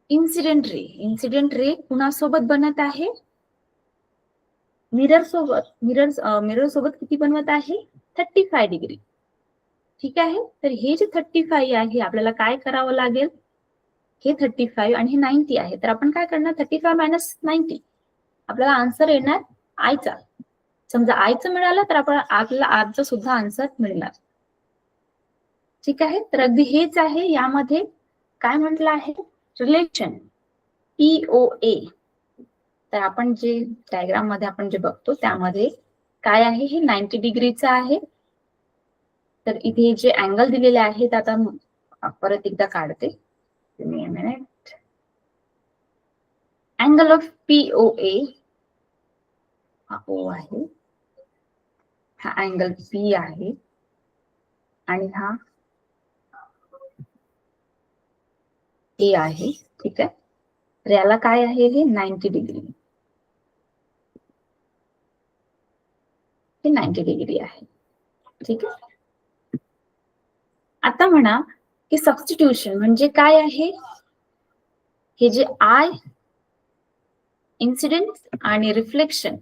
इन्सिडेंट रे. इन्सिडेंट रे कुणासोबत बनत आहे, मिरर सोबत. मिरर सोबत किती बनवत आहे, 35 डिग्री. ठीक आहे. तर हे जे 35 आहे आपल्याला काय करावं लागेल, हे 35 आणि हे 90 आहे. तर आपण काय करणार, 35 मायनस 90, आपल्याला आन्सर येणार आयचा. समजा आयचं मिळालं तर आपल्याला आजचा सुद्धा आन्सर मिळणार. ठीक आहे. तर अगदी हेच आहे. यामध्ये काय म्हटलं आहे, रिलेशन POA. तर आपण जे डायग्राम मध्ये आपण जे बघतो त्यामध्ये काय आहे, हे 90 डिग्रीचं आहे. तर इथे जे अँगल दिलेले आहेत, आता परत एकदा काढते. अँगल ऑफ POA हा O आहे, हा अँगल P आहे आणि हा A आहे. ठीक आहे. तर याला काय आहे, हे 90 डिग्री. हे 90 डिग्री आहे. ठीक आहे. आता म्हणा की सबस्टिट्यूशन म्हणजे काय आहे. हे जे आय इन्सिडेंट आणि रिफ्लेक्शन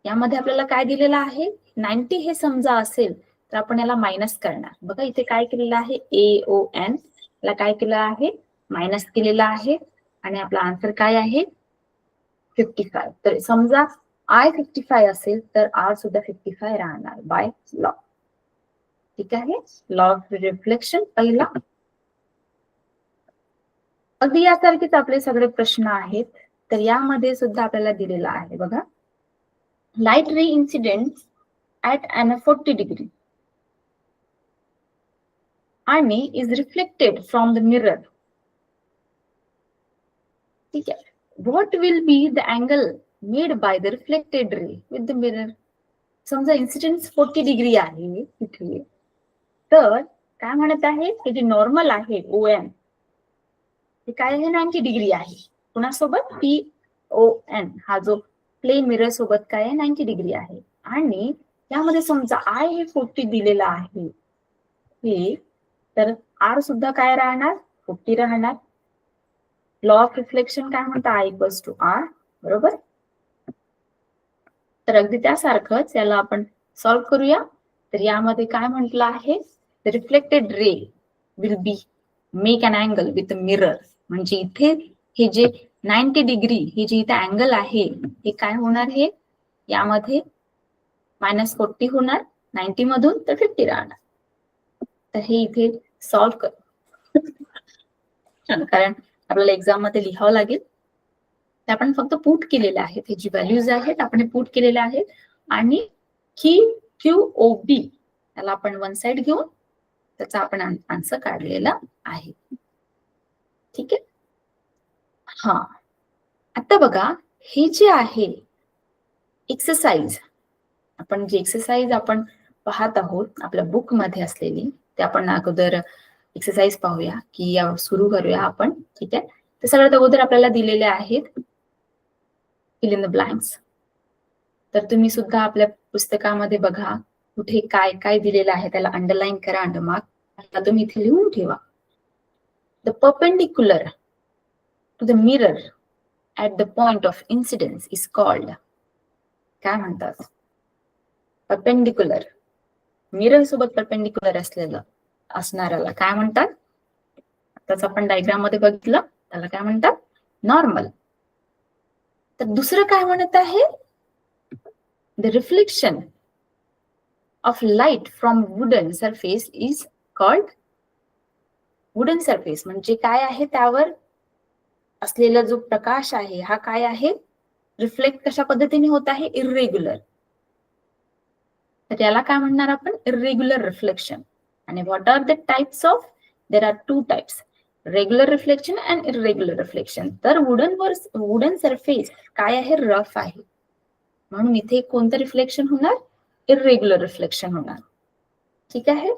यामध्ये आपल्याला काय दिलेलं आहे. 90 हे समजा असेल तर आपण याला मायनस करणार. बघा इथे काय केलेलं आहे. AON ला काय केलं आहे. मायनस केलेलं आहे आणि आपला आन्सर काय आहे 55. तर समजा I 55 असेल तर R सुद्धा 55 राहणार बाय लॉ. ठीक आहे. लॉ ऑफ रिफ्लेक्शन पहिला. अगदी यासारखेच आपले सगळे प्रश्न आहेत. तर यामध्ये सुद्धा आपल्याला दिलेला आहे बघा. Light ray incident at an 40 degree आणि is reflected from the mirror. ठीक आहे. What will be the angle made by the reflected ray with the mirror. समजा इन्सिडेंट 40 डिग्री आहे तिथे, तर काय म्हणत आहे की जे नॉर्मल आहे ON हे काय आहे 90 डिग्री आहे. कुणासोबत PON हा जो प्लेन मिरर सोबत काय आहे 90 डिग्री आहे. आणि यामध्ये समजा I हे 40 दिलेला आहे हे, तर R सुद्धा काय राहणार 40 राहणार. लॉ ऑफ रिफ्लेक्शन काय म्हणता I इक्वल्स टू R बरोबर. तर अगदी त्यासारखंच याला आपण सॉल्व्ह करूया. तर यामध्ये काय म्हटलं आहे reflected ray will be make an angle with mirror. म्हणजे इथे हे जे 90 डिग्री हे जे इथे अँगल आहे हे काय होणार. हे यामध्ये -40 होणार 90 मधून तर 50 राहणार. तर हे इथे सॉल्व्ह कर कारण आपल्याला एक्झाम मध्ये लिहावं लागेल. ते आपण फक्त पुट केलेले आहेत. हे जी व्हॅल्यूज आहेत आपण हे पुट केलेले आहेत आणि QOB याला आपण वन साइड घेऊन त्याचा आपण आन्सर काढलेला आहे. ठीक आहे. हा आता बघा हे जे आहे एक्सरसाइज, आपण जी एक्सरसाइज आपण पाहत आहोत आपल्या बुक मध्ये असलेली, ते आपण अगोदर एक्सरसाइज पाहूया की सुरू करूया आपण. ठीक आहे. तर सगळ्यात अगोदर आपल्याला दिलेले आहेत फिल इन द ब्लँक्स. तर तुम्ही सुद्धा आपल्या पुस्तकामध्ये बघा कुठे काय काय दिलेलं आहे त्याला अंडरलाईन करा, अंडरमार्क तुम्ही इथे लिहून ठेवा. The perpendicular to the mirror at the point of incidence is called. काय म्हणतात. परपेंडिक्युलर मिरर सोबत परपेंडिक्युलर असलेलं असणाऱ्याला काय म्हणतात. त्याच आपण डायग्राम मध्ये बघितलं त्याला काय म्हणतात नॉर्मल. तर दुसरं काय म्हणत आहे the reflection of light from wooden surface is called. Wooden surface म्हणजे काय आहे त्यावर असलेला जो प्रकाश आहे हा काय आहे रिफ्लेक्ट कशा पद्धतीने होत आहे इरेग्युलर. तर याला काय म्हणणार आपण इरेग्युलर रिफ्लेक्शन. आणि what are the types of. There are 2 types regular reflection and irregular reflection. तर वुडन सरफेस काय आहे रफ आहे म्हणून इथे कोणतं रिफ्लेक्शन होणार इरेग्युलर रिफ्लेक्शन होणार. ठीक आहे.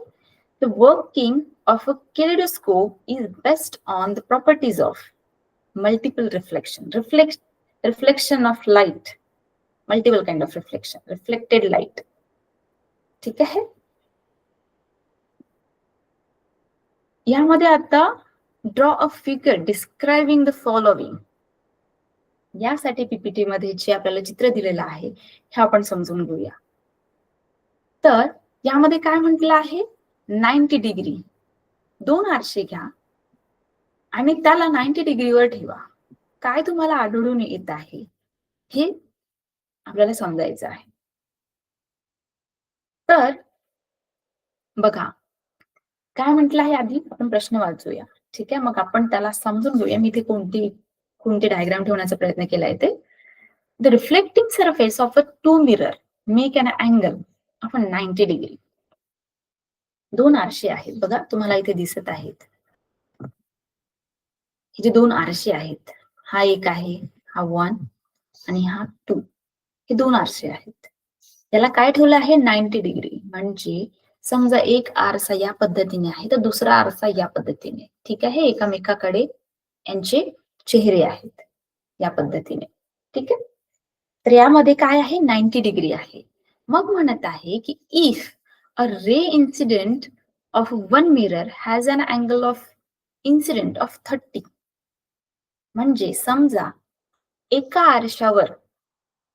The working of a kaleidoscope is based on the properties of multiple reflection. Reflection of light. Multiple kind of reflection. Reflected light. ठीक आहे. यामध्ये आता draw a figure describing the following. यासाठी पीपीटी मध्ये जे आपल्याला चित्र दिलेलं आहे हे आपण समजून घेऊया. तर यामध्ये काय म्हटलं आहे 90 डिग्री 2 आरसे घ्या आणि त्याला 90 डिग्रीवर ठेवा. काय तुम्हाला आढळून येत आहे हे आपल्याला समजायचं आहे. तर बघा काय म्हटलं आहे आधी आपण प्रश्न वाचूया. ठीक आहे. मग आपण त्याला समजून घेऊया. मी इथे कोणती डायग्राम ठेवण्याचा प्रयत्न केलाय ते. The reflecting surface of a 2 mirror make an angle of 90 degree. 2 आरसे आहेत बघा तुम्हाला इथे दिसत आहेत. हे जे 2 आरसे आहेत हा एक आहे हा 1 आणि हा 2. हे 2 आरसे आहेत. याला काय ठेवलं आहे 90 डिग्री. म्हणजे समजा एक आरसा या पद्धतीने आहे तर दुसरा आरसा या पद्धतीने. ठीक आहे. एकामेकाकडे यांचे चेहरे आहेत या पद्धतीने. ठीक आहे. तर यामध्ये काय आहे 90 डिग्री आहे मग म्हणत आहे की if a ray incident of one mirror has an angle of incident of 30, म्हणजे समजा एका आरशावर,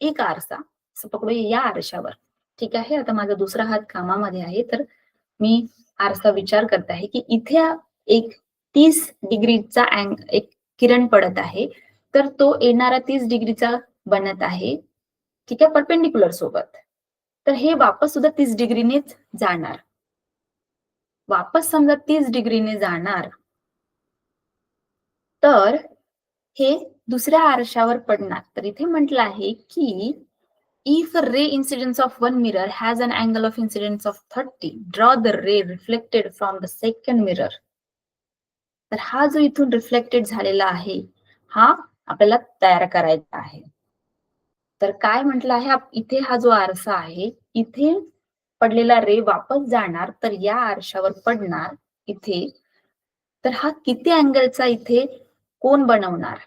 एक आरसा असं पकडूया, या आरशावर, ठीक आहे. आता माझा दुसरा हात कामामध्ये आहे, तर मी आरसा विचार करत आहे की इथे एक 30 डिग्रीचा एक किरण पडत आहे, तर तो येणारा 30 डिग्रीचा बनत आहे, ठीक आहे, परपेंडिक्युलर सोबत. तर हे वापस सुद्धा 30 डिग्रीनेच जाणार. वापस समजा 30 डिग्रीने जाणार, तर हे दुसऱ्या आरशावर पडणार. तर इथे म्हटलं आहे की if a ray incidence of one mirror has an angle of incidence of 30, draw the ray reflected from the second mirror. तर हा जो इथून रिफ्लेक्टेड झालेला आहे, हा आपल्याला तयार करायचा आहे. तर काय म्हटलं आहे, इथे हा जो आरसा आहे, इथे पडलेला रे वापस जाणार, तर या आरशावर पडणार इथे. तर हा किती अँगलचा इथे कोन बनवणार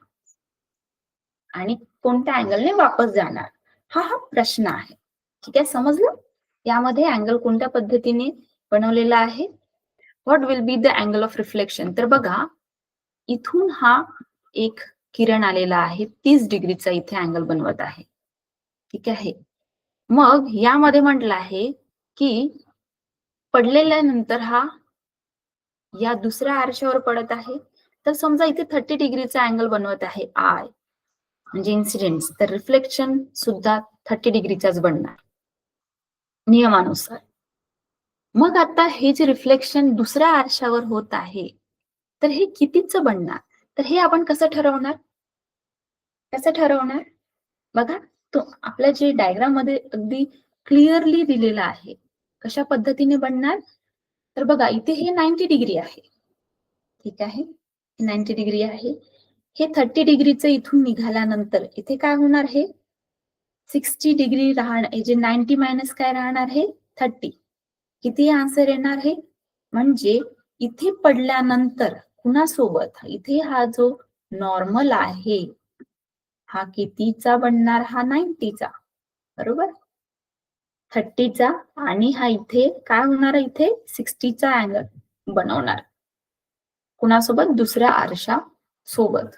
आणि कोणत्या अँगलने वापस जाणार, हा प्रश्न आहे. ठीक आहे, समजलं? यामध्ये अँगल कोणत्या पद्धतीने बनवलेला आहे. What will be the angle of reflection. तर बघा, इथून हा एक किरण आलेला आहे, 30 डिग्रीचा इथे अँगल बनवत आहे. ठीक आहे, मग यामध्ये म्हटलं आहे की पडलेल्या नंतर हा या दुसऱ्या आरशावर पडत आहे, तर समजा इथे 30 डिग्रीचा अँगल बनवत आहे आय, म्हणजे इन्सिडेंट, तर रिफ्लेक्शन सुद्धा 30 डिग्रीचाच बनणार नियमानुसार. मग आता हे जे रिफ्लेक्शन दुसऱ्या आरशावर होत आहे, तर हे कितीचं बनणार. तर हे आपण कसं ठरवणार, बघा, तो आपल्या जे डायग्राम मध्ये अगदी क्लिअरली दिलेला आहे. कशा पद्धतीने बनणार, तर बघा इथे हे 90 डिग्री आहे, ठीक आहे, 90 डिग्री आहे. हे 30 डिग्रीचं इथून निघाल्यानंतर इथे काय होणार, हे 60 डिग्री राहणार, जे 90 मायनस काय राहणार, हे 30. किती आन्सर येणार हे, म्हणजे इथे पडल्यानंतर कुणासोबत, इथे हा जो नॉर्मल आहे हा कितीचा बनणार, हा 90चा, बरोबर, 30चा, आणि हा इथे काय होणार, इथे 60चा अँगल बनवणार कुणासोबत, दुसऱ्या आरशा सोबत.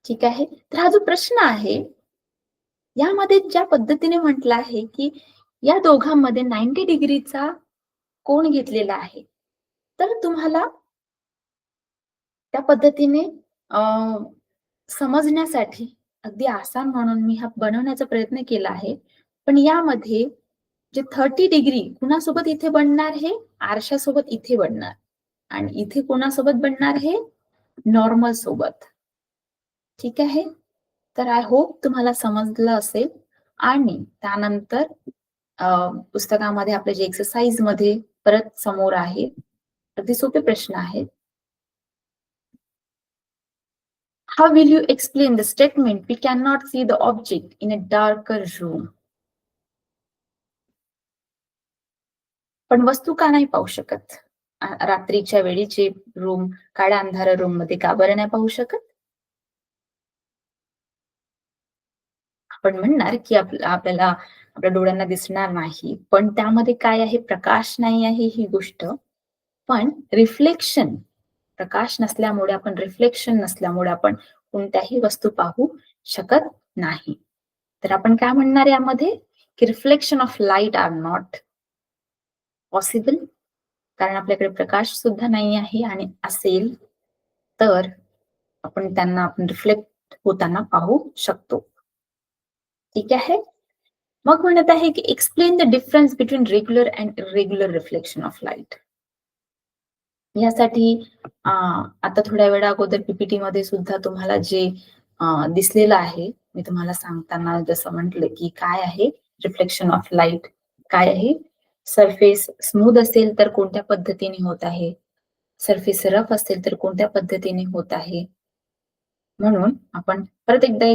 ठीक आहे, तर हा जो प्रश्न आहे यामध्ये ज्या पद्धतीने म्हटलं आहे की या दोघांमध्ये 90 डिग्रीचा कोण घेतलेला आहे, तर तुम्हाला त्या पद्धतीने समजण्यासाठी अगदी आसान म्हणून मी हा बनवण्याचा प्रयत्न केला आहे. पण यामध्ये जे 30 डिग्री कुणासोबत इथे बनणार, हे आरशासोबत इथे बनणार, आणि इथे कोणासोबत बनणार, हे नॉर्मल सोबत. ठीक आहे, तर आय होप तुम्हाला समजलं असेल. आणि त्यानंतर पुस्तकामध्ये आपले जे एक्सरसाइज मध्ये परत समोर आहे, अगदी सोपे प्रश्न आहेत. How will you explain the statement, we cannot see the object in a darker room? पण वस्तू का नाही पाहू शकत, रात्रीच्या वेळीचे रूम, काळ्या अंधार रूम मध्ये का बरं नाही पाहू शकत. आपण म्हणणार की आपल्याला आपल्या डोळ्यांना दिसणार नाही, पण त्यामध्ये काय आहे, प्रकाश नाही आहे ही गोष्ट, पण रिफ्लेक्शन, प्रकाश नसल्यामुळे, आपण रिफ्लेक्शन नसल्यामुळे आपण कोणत्याही वस्तू पाहू शकत नाही. तर आपण काय म्हणणार यामध्ये, की reflection of light are not possible, कारण आपल्याकडे प्रकाश सुद्धा नाही आहे, आणि असेल तर आपण त्यांना रिफ्लेक्ट होताना पाहू शकतो. ठीक आहे, मग म्हणत आहे की explain the difference between regular and irregular reflection of light. यासाठी आता थोड्या वेळा अगोदर पीपीटी मध्ये सुद्धा तुम्हाला जे दिसलेलं आहे, मी तुम्हाला सांगताना जसं म्हटलं की काय आहे रिफ्लेक्शन ऑफ लाईट, काय आहे, सरफेस स्मूथ असेल तर कोणत्या पद्धतीने होत आहे, सरफेस रफ असेल तर कोणत्या पद्धतीने होत आहे. म्हणून आपण परत एकदा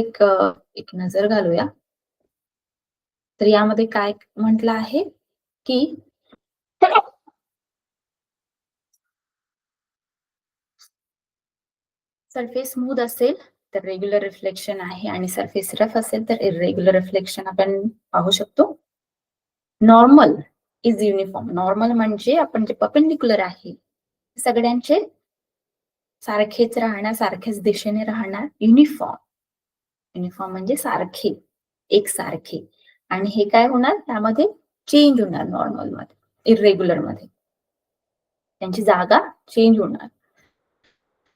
एक नजर घालूया. तर यामध्ये काय म्हटलं आहे की सरफेस स्मूथ असेल तर रेग्युलर रिफ्लेक्शन आहे आणि सरफेस रफ असेल तर इरेग्युलर रिफ्लेक्शन आपण पाहू शकतो. Normal is uniform. नॉर्मल म्हणजे आपण जे परपेंडिक्युलर आहे सगळ्यांचे सारखेच राहणार, सारख्याच दिशेने राहणार. युनिफॉर्म, युनिफॉर्म म्हणजे सारखे, एकसारखे. आणि हे काय होणार, त्यामध्ये चेंज होणार नॉर्मल मध्ये, इरेग्युलर मध्ये त्यांची जागा चेंज होणार.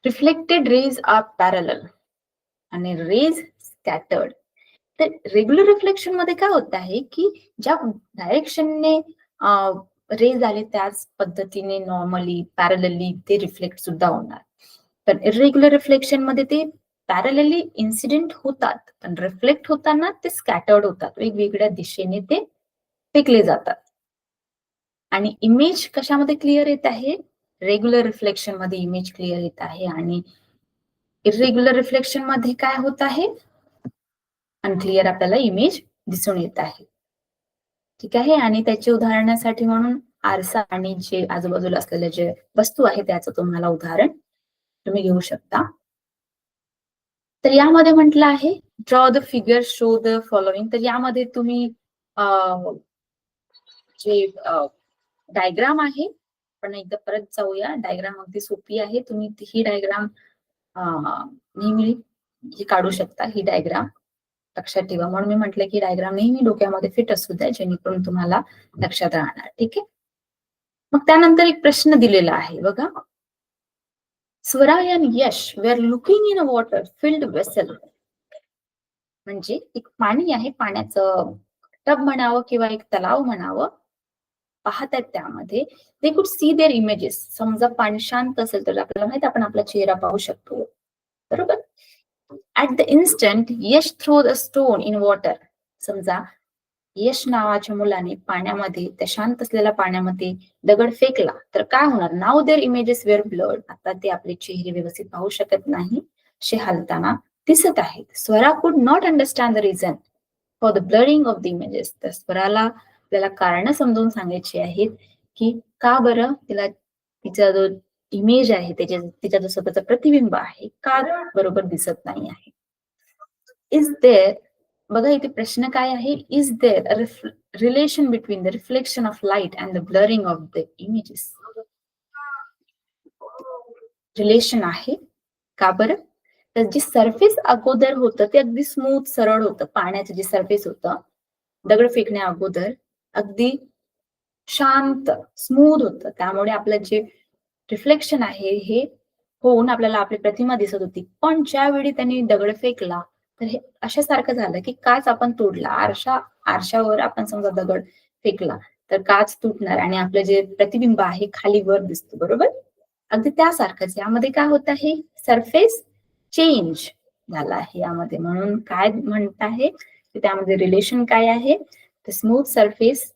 रिफ्लेक्टेड रेज आर पॅरलल आणि रेज स्कॅटर्ड. तर रेग्युलर रिफ्लेक्शन मध्ये काय होत आहे की ज्या डायरेक्शनने रेज आले त्याच पद्धतीने नॉर्मली पॅरलली ते रिफ्लेक्ट सुद्धा होणार. पण इरेग्युलर रिफ्लेक्शन मध्ये ते पॅरलली इन्सिडेंट होतात, पण रिफ्लेक्ट होताना ते स्कॅटर्ड होतात, वेगवेगळ्या दिशेने ते फेकले जातात. आणि इमेज कशामध्ये क्लिअर येत आहे, रेग्युलर रिफ्लेक्शन मध्ये इमेज क्लिअर येत आहे. आणि इरेग्युलर रिफ्लेक्शन मध्ये काय होत आहे, अनक्लिअर आपल्याला इमेज दिसून येत आहे. ठीक आहे. आणि त्याचे उदाहरणासाठी म्हणून आरसा आणि जे आजूबाजूला असलेले जे वस्तू आहे त्याचं तुम्हाला उदाहरण तुम्ही घेऊ शकता. तर यामध्ये म्हटलं आहे draw the figure, show the following. तर यामध्ये तुम्ही जे डायग्राम आहे, पण एकदा परत जाऊया. डायग्राम अगदी सोपी आहे, तुम्ही ही डायग्राम नेहमी ही काढू शकता. ही डायग्राम लक्षात ठेवा, म्हणून मी म्हटलं की डायग्राम नेहमी डोक्यामध्ये फिट असू द्या, जेणेकरून तुम्हाला लक्षात राहणार. ठीक आहे. मग त्यानंतर एक प्रश्न दिलेला आहे बघा. Swara and Yash were looking in a water filled vessel. म्हणजे एक पाणी आहे, पाण्याचं टब म्हणावं किंवा एक तलाव म्हणावं, पाहत आहेत त्यामध्ये. They could see there images. समजा पाणी शांत असेल तर आपल्याला माहिती आपण आपला चेहरा पाहू शकतो, बरोबर. At the instant Yash throw the stone in water. समजा यश नावाच्या मुलाने पाण्यामध्ये, त्या शांत असलेल्या पाण्यामध्ये दगड फेकला तर काय होणार, नाव देअर इमेजेस वेअर ब्लड. आता ते आपले चेहरे व्यवस्थित पाहू शकत नाही, असे हलताना दिसत आहेत. स्वरा कुड not understand the reason for the blurring of the images. तर स्वराला आपल्याला कारण समजून सांगायची आहेत की का बरं तिला तिचा जो इमेज आहे, तिचा जो स्वतःचा प्रतिबिंब आहे, का बरोबर दिसत नाही आहे. इज देअर, बघा इथे प्रश्न काय आहे, is there a relation between the reflection of light and the blurring of the images. Relation आहे. का बरं, तर जे सरफेस अगोदर होतं ते अगदी स्मूथ सरळ होतं. पाण्याचं जे सरफेस होतं दगड फेकण्या अगोदर अगदी शांत स्मूथ होतं, त्यामुळे आपलं जे रिफ्लेक्शन आहे हे होऊन आपल्याला आपली प्रतिमा दिसत होती. पण ज्यावेळी त्यांनी दगड फेकला तर हे अशासारखं झालं की काच आपण तोडला, आरशावर आपण समजा दगड फेकला तर काच तुटणार आणि आपलं जे प्रतिबिंब आहे खाली वर दिसतो, बरोबर. अगदी त्यासारखंच यामध्ये काय होत आहे, सरफेस चेंज झाला आहे यामध्ये. म्हणून काय म्हणत आहे की त्यामध्ये रिलेशन काय आहे, तर स्मूथ सरफेस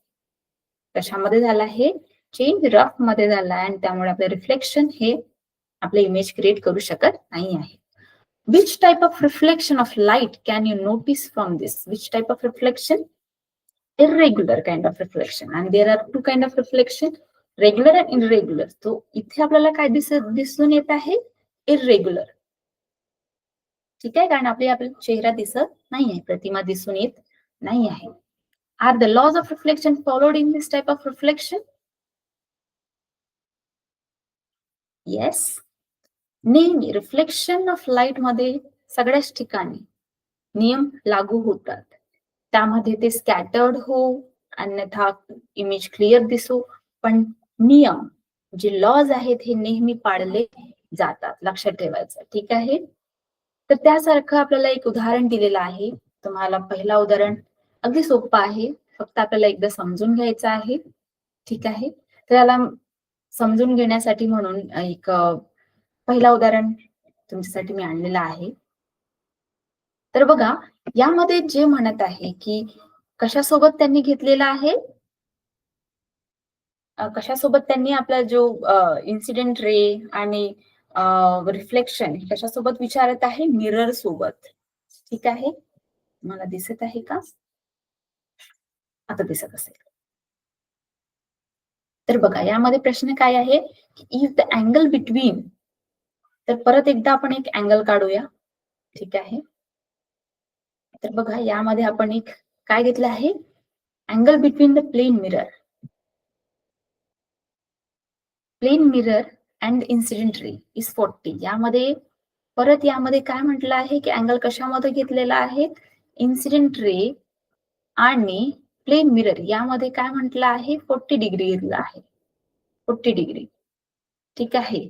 कशामध्ये झाला आहे, चेंज रफ मध्ये झाला आहे, आणि त्यामुळे आपलं रिफ्लेक्शन हे आपले इमेज क्रिएट करू शकत नाही आहे. Which type of reflection of light can you notice from this? Which type of reflection? Irregular kind of reflection. And there are two kind of reflection, regular and irregular. So इथे आपल्याला काय दिसून येत आहे, irregular. ठीक आहे, कारण आपला चेहरा दिसत नाही आहे, प्रतिमा दिसून येत नाही आहे. Are the laws of reflection followed in this type of reflection? Yes. नेहमी रिफ्लेक्शन ऑफ लाईट मध्ये सगळ्याच ठिकाणी नियम लागू होतात. त्यामध्ये ते स्कॅटर्ड हो, अन्यथा इमेज क्लिअर दिसो, पण नियम जे लॉज आहेत हे नेहमी पाळले जातात, लक्षात ठेवायचं. ठीक आहे. तर त्यासारखं आपल्याला एक उदाहरण दिलेलं आहे. तुम्हाला पहिला उदाहरण अगदी सोपं आहे, फक्त आपल्याला एकदा समजून घ्यायचं आहे. ठीक आहे. तर याला समजून घेण्यासाठी म्हणून एक पहिला उदाहरण तुमच्यासाठी मी आणलेला आहे. तर बघा यामध्ये जे म्हणत आहे की कशासोबत त्यांनी घेतलेला आहे, कशासोबत त्यांनी आपला जो इन्सिडेंट रे आणि रिफ्लेक्शन कशासोबत विचारत आहे, मिरर सोबत. ठीक आहे, मला दिसत आहे का, आता दिसत असेल. तर बघा यामध्ये प्रश्न काय आहे की इफ द अँगल बिटवीन, तर परत एकदा आपण एक अँगल काढूया. ठीक आहे. तर बघा यामध्ये आपण एक काय घेतलं आहे, angle between the plane mirror and incident ray is 40. यामध्ये परत यामध्ये काय म्हटलं आहे की अँगल कशामध्ये घेतलेला आहे, इन्सिडेंट रे आणि प्लेन मिरर यामध्ये काय म्हटलं आहे, 40 डिग्री घेतला आहे, 40 डिग्री. ठीक आहे.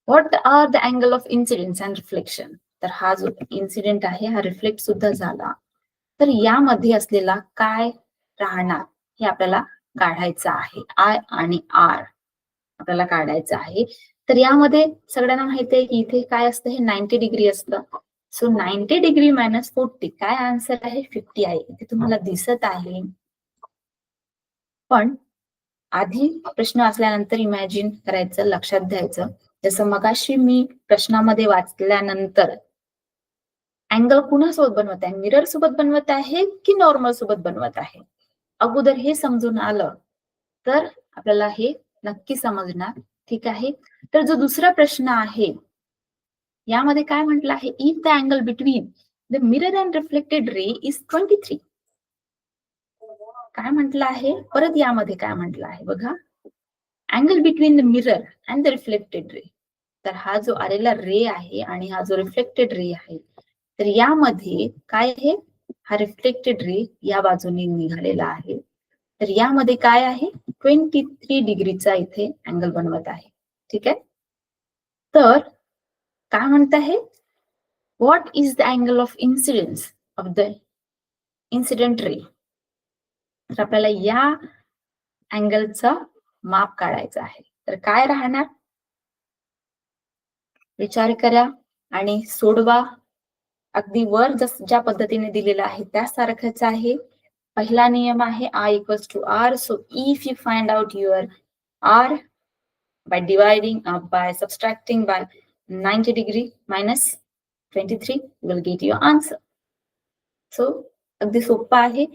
What are the angle of incident and reflection. तर हा जो इन्सिडेंट आहे हा रिफ्लेक्ट सुद्धा झाला, तर यामध्ये असलेला काय राहणार हे आपल्याला काढायचं आहे. आय आणि आर आपल्याला काढायचं आहे. तर यामध्ये सगळ्यांना माहिती आहे की इथे काय असतं, हे 90 डिग्री असतं. सो 90 डिग्री मायनस 40 काय आन्सर आहे, 50 आहे. इथे तुम्हाला दिसत आहे. पण आधी प्रश्न असल्यानंतर इमॅजिन करायचं, लक्षात द्यायचं. जसं मगाशी मी प्रश्नामध्ये वाचल्यानंतर अँगल कुणासोबत बनवत आहे, मिरर सोबत बनवत आहे की नॉर्मल सोबत बनवत आहे, अगोदर हे समजून आलं तर आपल्याला हे नक्की समजणार. ठीक आहे. तर जो दुसरा प्रश्न आहे यामध्ये काय म्हटलं आहे, if the angle between the mirror and reflected ray is 23. काय म्हटलं आहे, परत यामध्ये काय म्हटलं आहे बघा, angle between the mirror and the reflected रे. तर हा जो आलेला रे आहे आणि हा जो रिफ्लेक्टेड रे आहे, तर यामध्ये काय आहे, हा रिफ्लेक्टेड रे या बाजूने निघालेला आहे. तर यामध्ये काय आहे, 23 डिग्रीचा इथे अँगल बनवत आहे. ठीक आहे. तर काय म्हणत आहे, what is the angle of incidence of the incident ray. तर आपल्याला या अँगलचा माप काढायचा आहे. तर काय राहणार, विचार करा आणि सोडवा. अगदी वर ज्या पद्धतीने दिलेलं आहे त्यासारखंच आहे. पहिला नियम आहे I equals to R. So if you find out your R by dividing up by subtracting by 90 degree minus 23, you will get your answer. So अगदी सोपं आहे.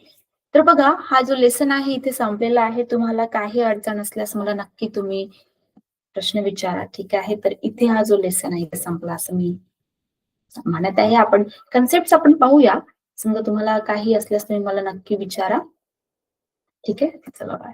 तर बघा हा जो लेसन आहे इथे संपलेला आहे. तुम्हाला काही अडचण असल्यास मला नक्की तुम्ही प्रश्न विचारा. ठीक आहे. तर इथे हा जो लेसन आहे संपला असं मी म्हणत आहे. आपण कन्सेप्ट आपण पाहूया. समजा तुम्हाला काही असल्यास तुम्ही मला नक्की विचारा. ठीक आहे. चला बाय.